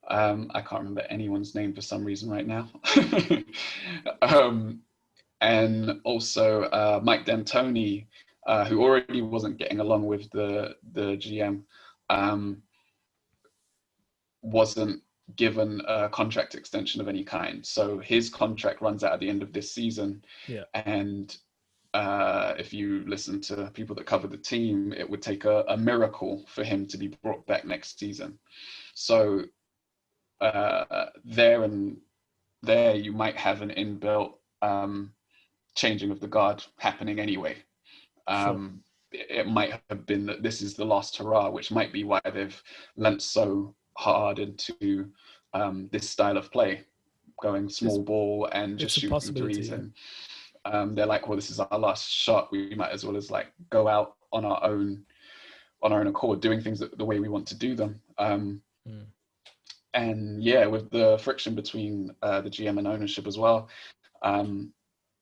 I can't remember anyone's name for some reason right now. And also Mike D'Antoni, who already wasn't getting along with the GM, wasn't given a contract extension of any kind. So his contract runs out at the end of this season. Yeah. And if you listen to people that cover the team, it would take a miracle for him to be brought back next season. So there you might have an inbuilt changing of the guard happening anyway. Sure. It might have been that this is the last hurrah, which might be why they've lent so hard into this style of play, going small ball and just shooting threes. Yeah. And they're like, well, this is our last shot. We might as well as like go out on our own accord, doing things the way we want to do them. And yeah, with the friction between the GM and ownership as well,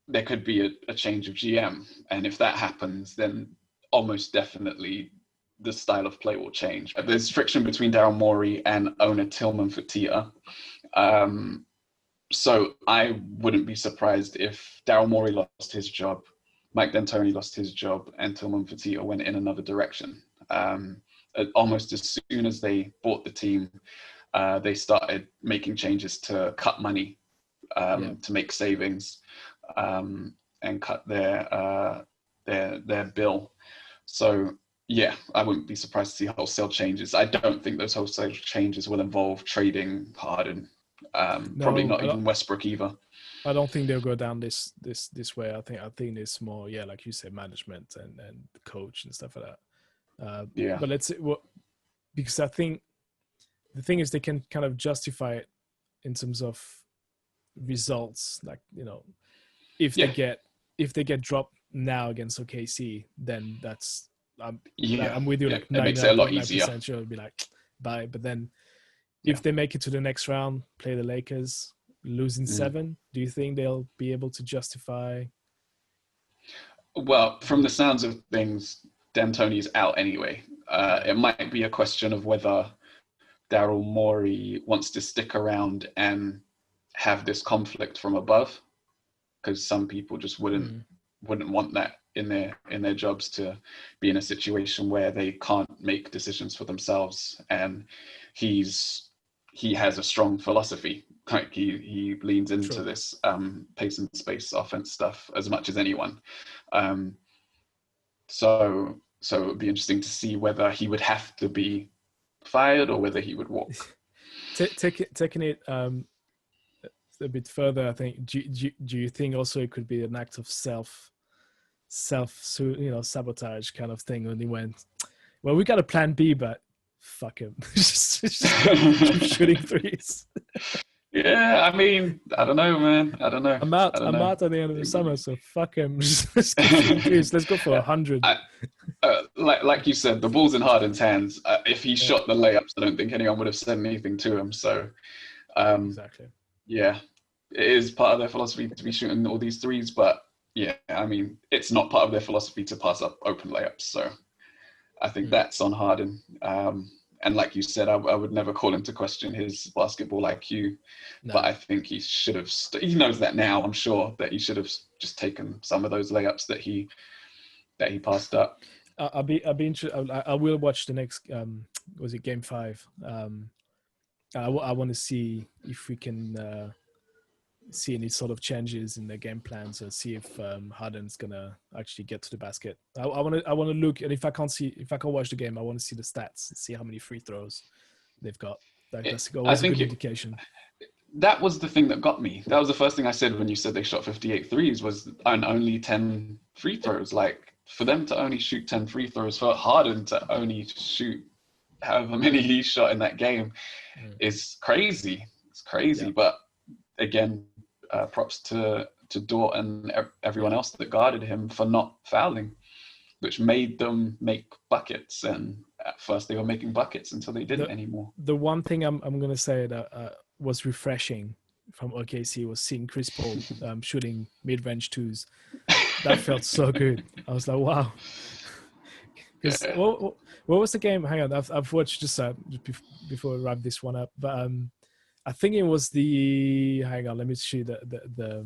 there could be a change of GM. And if that happens, then almost definitely the style of play will change. There's friction between Daryl Morey and owner Tillman Fertitta. So I wouldn't be surprised if Daryl Morey lost his job, Mike D'Antoni lost his job, and Tillman Fertitta went in another direction. Almost as soon as they bought the team, they started making changes to cut money, to make savings, and cut their bill. So yeah, I wouldn't be surprised to see wholesale changes. I don't think those wholesale changes will involve trading Harden. Probably not even Westbrook either. I don't think they'll go down this way. I think it's more, like you said, management and the coach and stuff like that. But let's say, because I think the thing is they can kind of justify it in terms of results. Like, if they get dropped now against OKC, then that's I'm with you. Yeah. Like It makes it a lot easier. 99.9% sure it'd be like bye. But then Yeah. if they make it to the next round, play the Lakers, losing 7, do you think they'll be able to justify? Well, from the sounds of things, D'Antoni's out anyway. It might be a question of whether Daryl Morey wants to stick around and have this conflict from above, because some people just wouldn't want that in their jobs, to be in a situation where they can't make decisions for themselves. And he has a strong philosophy. Like he leans into this pace and space offense stuff as much as anyone. So it would be interesting to see whether he would have to be fired or whether he would walk. Taking it a bit further, I think. Do you think also it could be an act of self sabotage kind of thing, when he went, well, we got a plan B, but fuck him, just keep shooting threes. Yeah, I mean, I don't know, man. I don't know. I'm out at the end of the summer, so fuck him. Let's keep shooting threes. Let's go for 100. Like you said, the ball's in Harden's hands. If he shot the layups, I don't think anyone would have said anything to him. So, Exactly. Yeah, it is part of their philosophy to be shooting all these threes, but yeah, I mean, it's not part of their philosophy to pass up open layups. So I think that's on Harden. And like you said, I would never call him to question his basketball IQ, but I think he should have. He knows that now. I'm sure that he should have just taken some of those layups that he passed up. I'll be interested. I will watch the next. Was it Game 5? I want to see if we can see any sort of changes in their game plans, or see if Harden's gonna actually get to the basket. I want to look, and if I can't watch the game, I want to see the stats and see how many free throws they've got. That's always a good indication. That was the thing that got me. That was the first thing I said when you said they shot 58 threes, was only 10 free throws. Like, for them to only shoot 10 free throws, for Harden to only shoot however many he shot in that game is crazy. It's crazy. Yeah. But again, props to Dort and everyone else that guarded him for not fouling, which made them make buckets. And at first they were making buckets until they didn't anymore. The one thing I'm going to say that was refreshing from OKC was seeing Chris Paul shooting mid-range twos. That felt so good. I was like, wow. Because what was the game? Hang on, I've watched just before we wrap this one up. But I think it was hang on, let me see the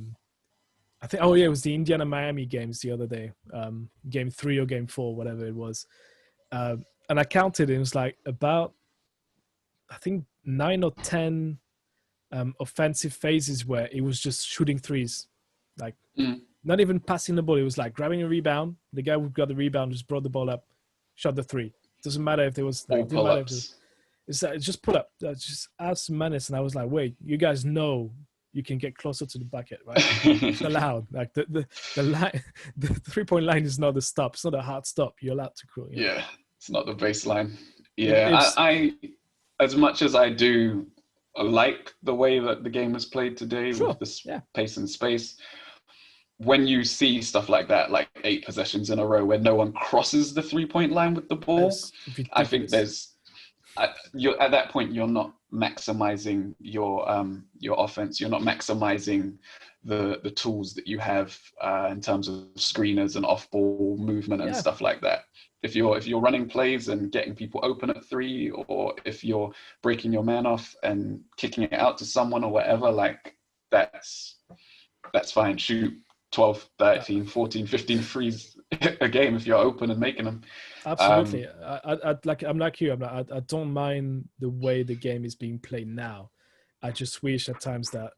I think, it was the Indiana-Miami games the other day. Game 3 or game 4, whatever it was. And I counted, it was like about, I think 9 or 10 offensive phases where it was just shooting threes. Like, not even passing the ball. It was like grabbing a rebound. The guy who got the rebound just brought the ball up, shot the three. Doesn't matter if there was like, it's just pull up. Just ask menace. And I was like, wait, you guys know you can get closer to the bucket, right? It's allowed. Like the line, the 3-point line is not the stop. It's not a hard stop. You're allowed to crawl. Yeah, it's not the baseline. Yeah, I as much as I do like the way that the game is played today with this pace and space, when you see stuff like that, like 8 possessions in a row where no one crosses the 3-point line with the ball, I think you're at that point, you're not maximizing your offense. You're not maximizing the tools that you have in terms of screeners and off-ball movement and stuff like that. If you're running plays and getting people open at 3, or if you're breaking your man off and kicking it out to someone or whatever, like that's fine. Shoot 12, 13, 14, 15 threes a game if you're open and making them. Absolutely. I'm like you. I don't mind the way the game is being played now. I just wish at times that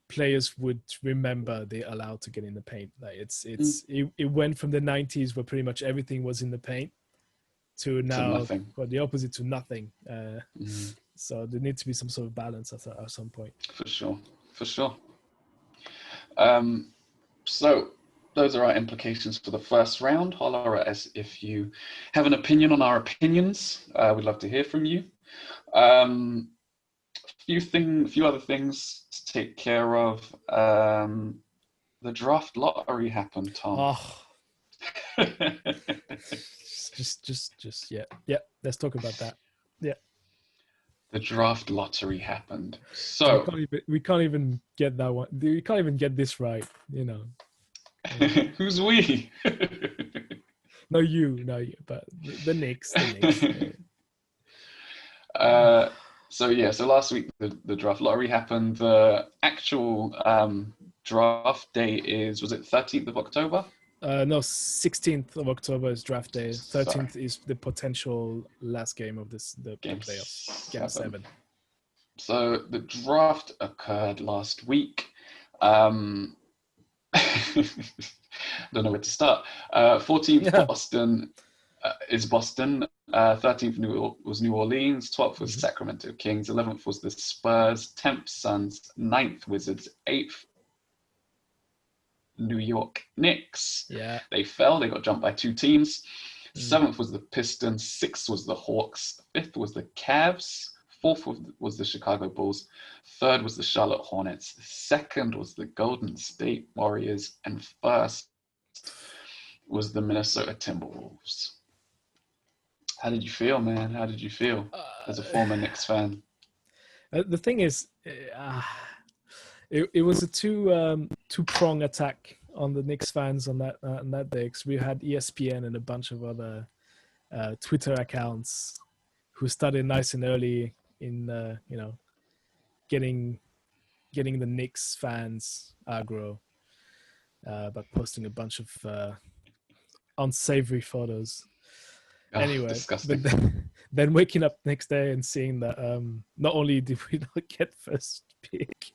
players would remember they're allowed to get in the paint. Like it went from the 90s where pretty much everything was in the paint to now, well, the opposite to nothing. So there needs to be some sort of balance at some point. For sure. So those are our implications for the first round. Holler at us if you have an opinion on our opinions. We'd love to hear from you. Few other things to take care of. The draft lottery happened, Tom. Oh. just yeah. Let's talk about that. Yeah. The draft lottery happened. We So can't even get that one. We can't even get this right. Yeah. who's we? No, you, but the Knicks, the Knicks. So last week the draft lottery happened. The actual draft day was it 13th of October? No, 16th of October is draft day. Sorry. 13th is the potential last game of the Game playoffs. Game 7. So the draft occurred last week. Don't know where to start. 14th Boston is Boston. 13th was New Orleans. 12th was Sacramento Kings. 11th was the Spurs. 10th Suns. 9th Wizards. 8th New York Knicks. Yeah. They fell. They got jumped by 2 teams. 7th was the Pistons. 6th was the Hawks. 5th was the Cavs. 4th was the Chicago Bulls. 3rd was the Charlotte Hornets. 2nd was the Golden State Warriors. And 1st was the Minnesota Timberwolves. How did you feel, man? How did you feel as a former Knicks fan? The thing is, it was a two-prong attack on the Knicks fans on that day, because we had ESPN and a bunch of other Twitter accounts who started nice and early in getting the Knicks fans aggro by posting a bunch of unsavory photos. Anyway, disgusting. but then waking up next day and seeing that not only did we not get first pick,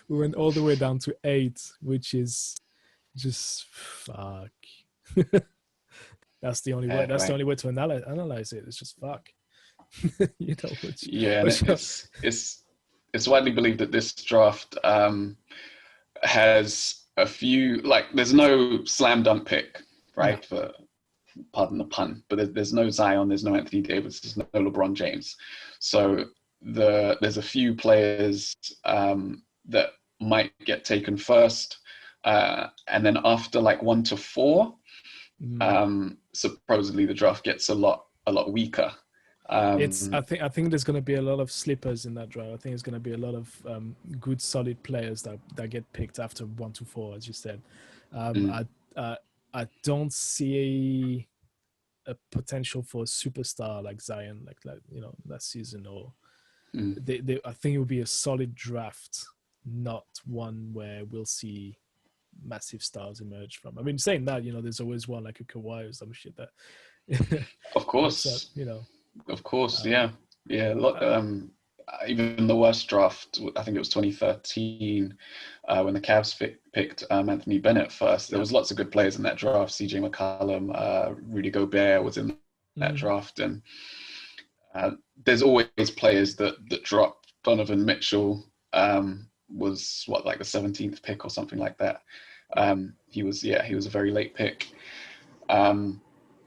we went all the way down to 8, which is just fuck. That's the only way. That's the only way to analyze it. It's just fuck. It's widely believed that this draft has a few, there's no slam dunk pick, right? For pardon the pun, but there's no Zion, there's no Anthony Davis, there's no LeBron James. So there's a few players that might get taken first, and then after 1 to 4, supposedly the draft gets a lot weaker. I think there's going to be a lot of slippers in that draft. I think there's going to be a lot of good, solid players that get picked after 1 to 4, as you said. I don't see a potential for a superstar like Zion, like last season, or I think it will be a solid draft, not one where we'll see massive stars emerge from. I mean, saying that, there's always one like a Kawhi or some shit that. Of course, Of course, yeah. Even the worst draft, I think it was 2013, when the Cavs picked Anthony Bennett first. There was lots of good players in that draft. CJ McCollum, Rudy Gobert was in that draft, and there's always players that drop. Donovan Mitchell was the 17th pick or something like that. He was a very late pick.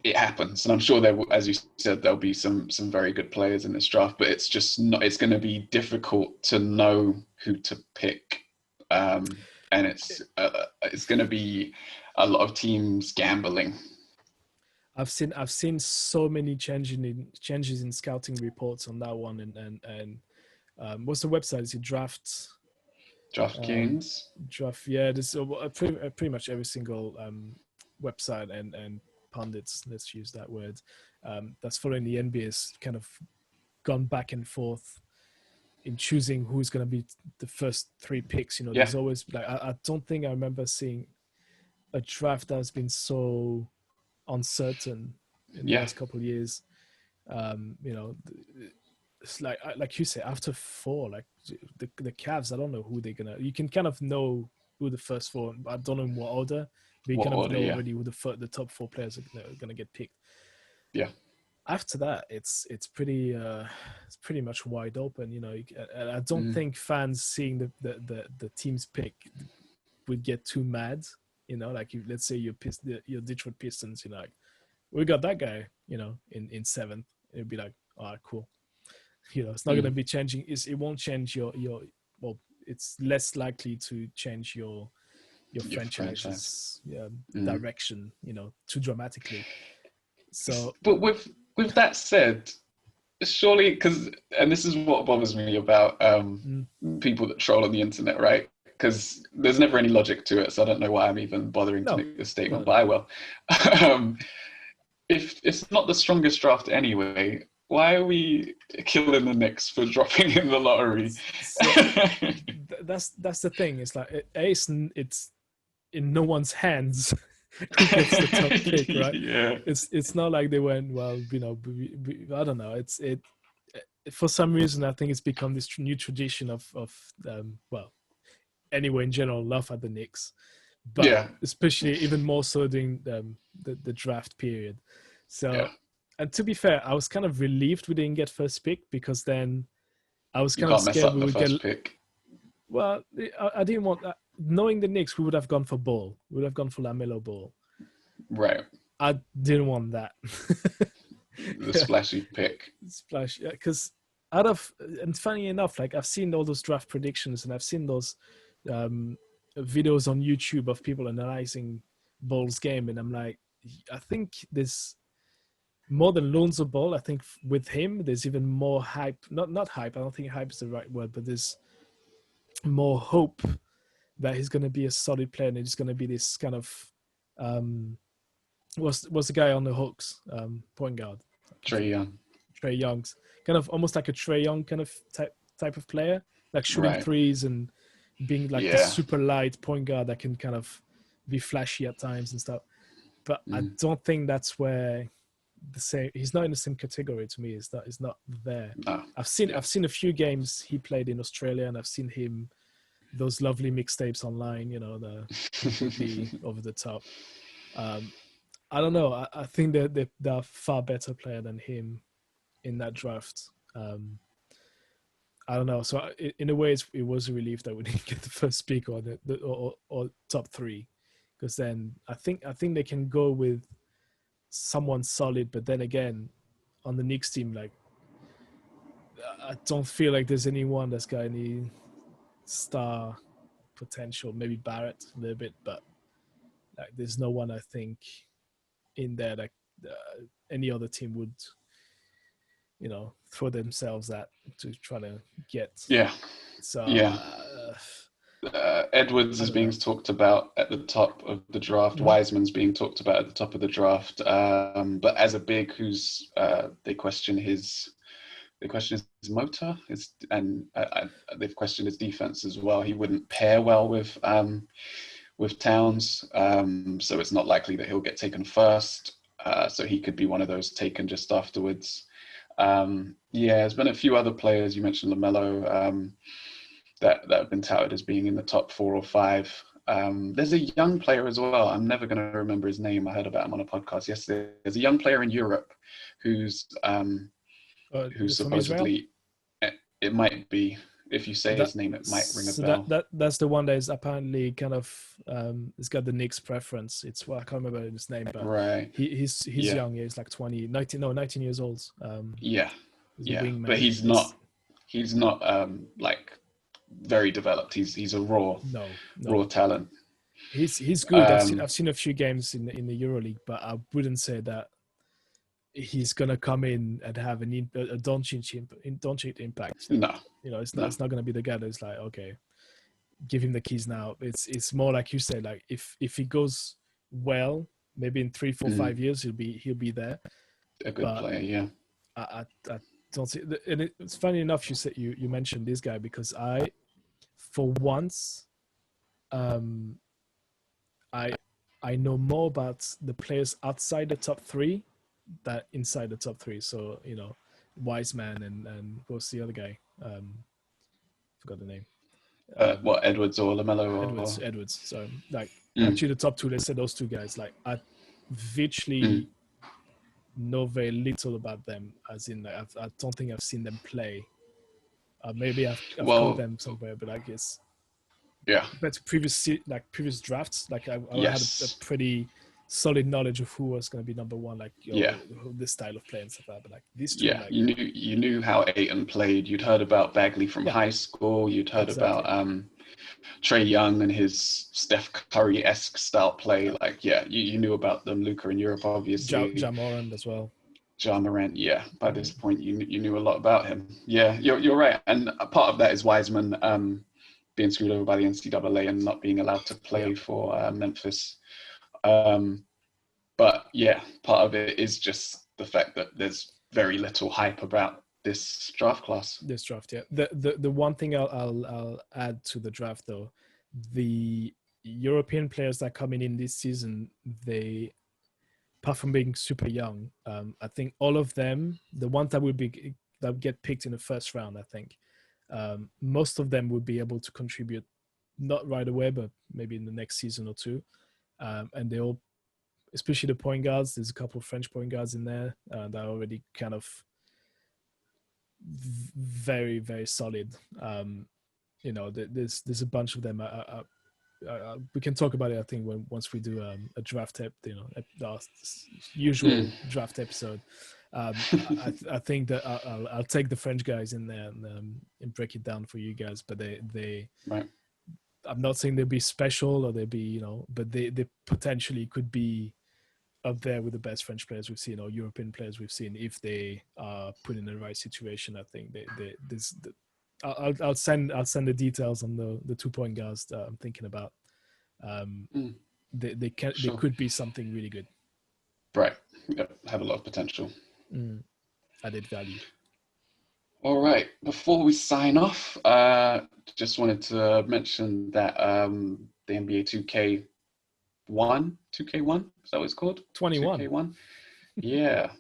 It happens, and I'm sure as you said, there'll be some very good players in this draft, but it's just not. It's going to be difficult to know who to pick, and it's going to be a lot of teams gambling. I've seen so many changes in scouting reports on that one, and what's the website? Is it DraftKings? There's pretty much every single website and pundits, let's use that word, that's following the NBA has kind of gone back and forth in choosing who's going to be the first 3 picks. There's always I don't think I remember seeing a draft that's been so uncertain in the last couple of years. It's like you say, after 4, the Cavs, I don't know who they're gonna. You can kind of know who the first 4. I don't know in what order. We kind of know already who the top 4 players are going to get picked. Yeah. After that, it's pretty much wide open. I don't think fans seeing the team's pick would get too mad. Let's say your Detroit Pistons. We got that guy. In 7th, it'd be like, all right, cool. It's not going to be changing. It won't change your. Well, it's less likely to change your franchise's direction, too dramatically. So, but with that said, surely, and this is what bothers me about people that troll on the internet, right? Because there's never any logic to it, so I don't know why I'm even bothering to make this statement, but I will. If it's not the strongest draft anyway, why are we killing the Knicks for dropping in the lottery? So, that's the thing. It's like it's in no one's hands who gets the top pick, right? Yeah. It's not like they went, well, I don't know. It for some reason I think it's become this new tradition of well, anyway, in general, love at the Knicks, but especially even more so during the draft period. So, and to be fair, I was kind of relieved we didn't get first pick, because then I was kind of scared we would get pick. Well, I didn't want that. Knowing the Knicks, we would have gone for Ball. We would have gone for LaMelo Ball. Right. I didn't want that. The splashy pick. Splash, because and funny enough, like I've seen all those draft predictions, and I've seen those videos on YouTube of people analyzing Ball's game, and I'm like, I think there's more than Lonzo Ball. I think with him, there's even more hype. Not hype. I don't think hype is the right word, but there's more hope that he's going to be a solid player, and he's going to be this kind of what's the guy on the Hawks, point guard, Trae Young's kind of almost like a Trae Young kind of type of player, like shooting threes and being like the super light point guard that can kind of be flashy at times and stuff. But I don't think that's where he's not in the same category to me. It's not there. No. I've seen a few games he played in Australia, and I've seen him those lovely mixtapes online, the completely over the top. I don't know. I think they're a far better player than him in that draft. I don't know. So in a way, it was a relief that we didn't get the first pick or or top three, because then I think they can go with someone solid. But then again, on the Knicks team, like I don't feel like there's anyone that's got any star potential. Maybe Barrett a little bit, but like there's no one I think in there that any other team would throw themselves at to try to get. So Edwards is being talked about at the top of the draft. Wiseman's being talked about at the top of the draft, but as a big who's they question his motor, and they've questioned his defense as well. He wouldn't pair well with Towns, so it's not likely that he'll get taken first. So he could be one of those taken just afterwards. There's been a few other players. You mentioned LaMelo that have been touted as being in the top 4 or 5. There's a young player as well. I'm never going to remember his name. I heard about him on a podcast yesterday. There's a young player in Europe who's supposedly, it might be, if you say his name, it might ring a bell. That's the one that is apparently kind of it's got the Knicks preference. I can't remember his name, but he's young. He's like 19 years old. But he's not like very developed. He's a raw talent. He's good. I've seen a few games in the EuroLeague, but I wouldn't say that he's gonna come in and have a Doncic impact. No, it's not going to be the guy that's like, okay, give him the keys now. It's more like you say, like if he goes well, maybe in 3, 4, 5 years he'll be there. A good player, yeah. I don't see, and it's funny enough you mentioned this guy, because for once, I know more about the players outside the top 3 than inside the top 3. So Wiseman and what's the other guy? Forgot the name. Edwards or LaMelo? Edwards. So actually the top 2, they said those 2 guys. Like I virtually know very little about them. As in, like, I don't think I've seen them play. Maybe I've caught them somewhere, but I guess compared to previous drafts, like I had a pretty solid knowledge of who was going to be number 1, like this style of play and stuff like that. But like these 2, you knew how Ayton played. You'd heard about Bagley from high school. You'd heard about Trey Young and his Steph Curry-esque style play. Like, yeah, you knew about them. Luka in Europe, obviously. Ja Morant as well. Ja Morant, yeah. By this point, you knew a lot about him. Yeah, you're right. And a part of that is Wiseman being screwed over by the NCAA and not being allowed to play for Memphis. But yeah, part of it is just the fact that there's very little hype about this draft class. This draft, yeah. The one thing I'll add to the draft though, the European players that are coming in this season, they, apart from being super young, I think all of them, the ones that would get picked in the first round, I think, most of them would be able to contribute, not right away, but maybe in the next season or two. And they all, especially the point guards, there's a couple of French point guards in there that are already kind of very, very solid. There's a bunch of them. We can talk about it, I think, once we do a draft our usual draft episode. I think that I'll take the French guys in there and break it down for you guys. But they right. I'm not saying they'll be special or they'll be, but they potentially could be up there with the best French players we've seen or European players we've seen if they are put in the right situation. I think I'll send the details on the 2-point guards that I'm thinking about. They could be something really good. Right. Yep. Have a lot of potential. Added value. All right. Before we sign off, just wanted to mention that the NBA 2K1, is that what it's called? 21. 2K1. Yeah.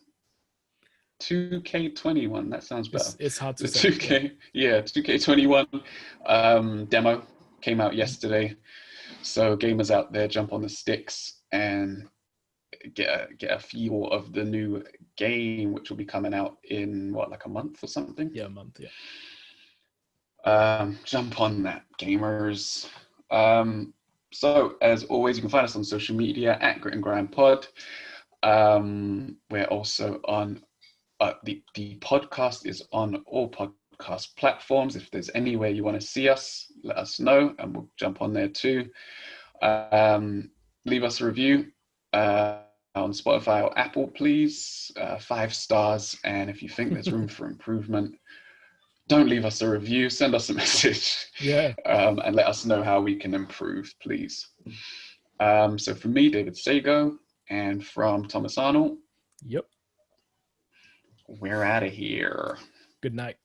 2K21. That sounds better. It's hard to say. 2K, yeah, 2K21 demo came out yesterday. So gamers out there, jump on the sticks and get a feel of the new game, which will be coming out in like a month or something. Yeah, a month. Yeah. Jump on that, gamers. So as always, you can find us on social media at Grit and Grime Pod. We're also on the podcast is on all podcast platforms. If there's anywhere you want to see us, let us know and we'll jump on there too. Leave us a review on Spotify or Apple, please. 5 stars. And if you think there's room for improvement, don't leave us a review. Send us a message. Yeah. And let us know how we can improve, please. So from me, David Sago, and from Thomas Arnold. Yep. We're out of here. Good night.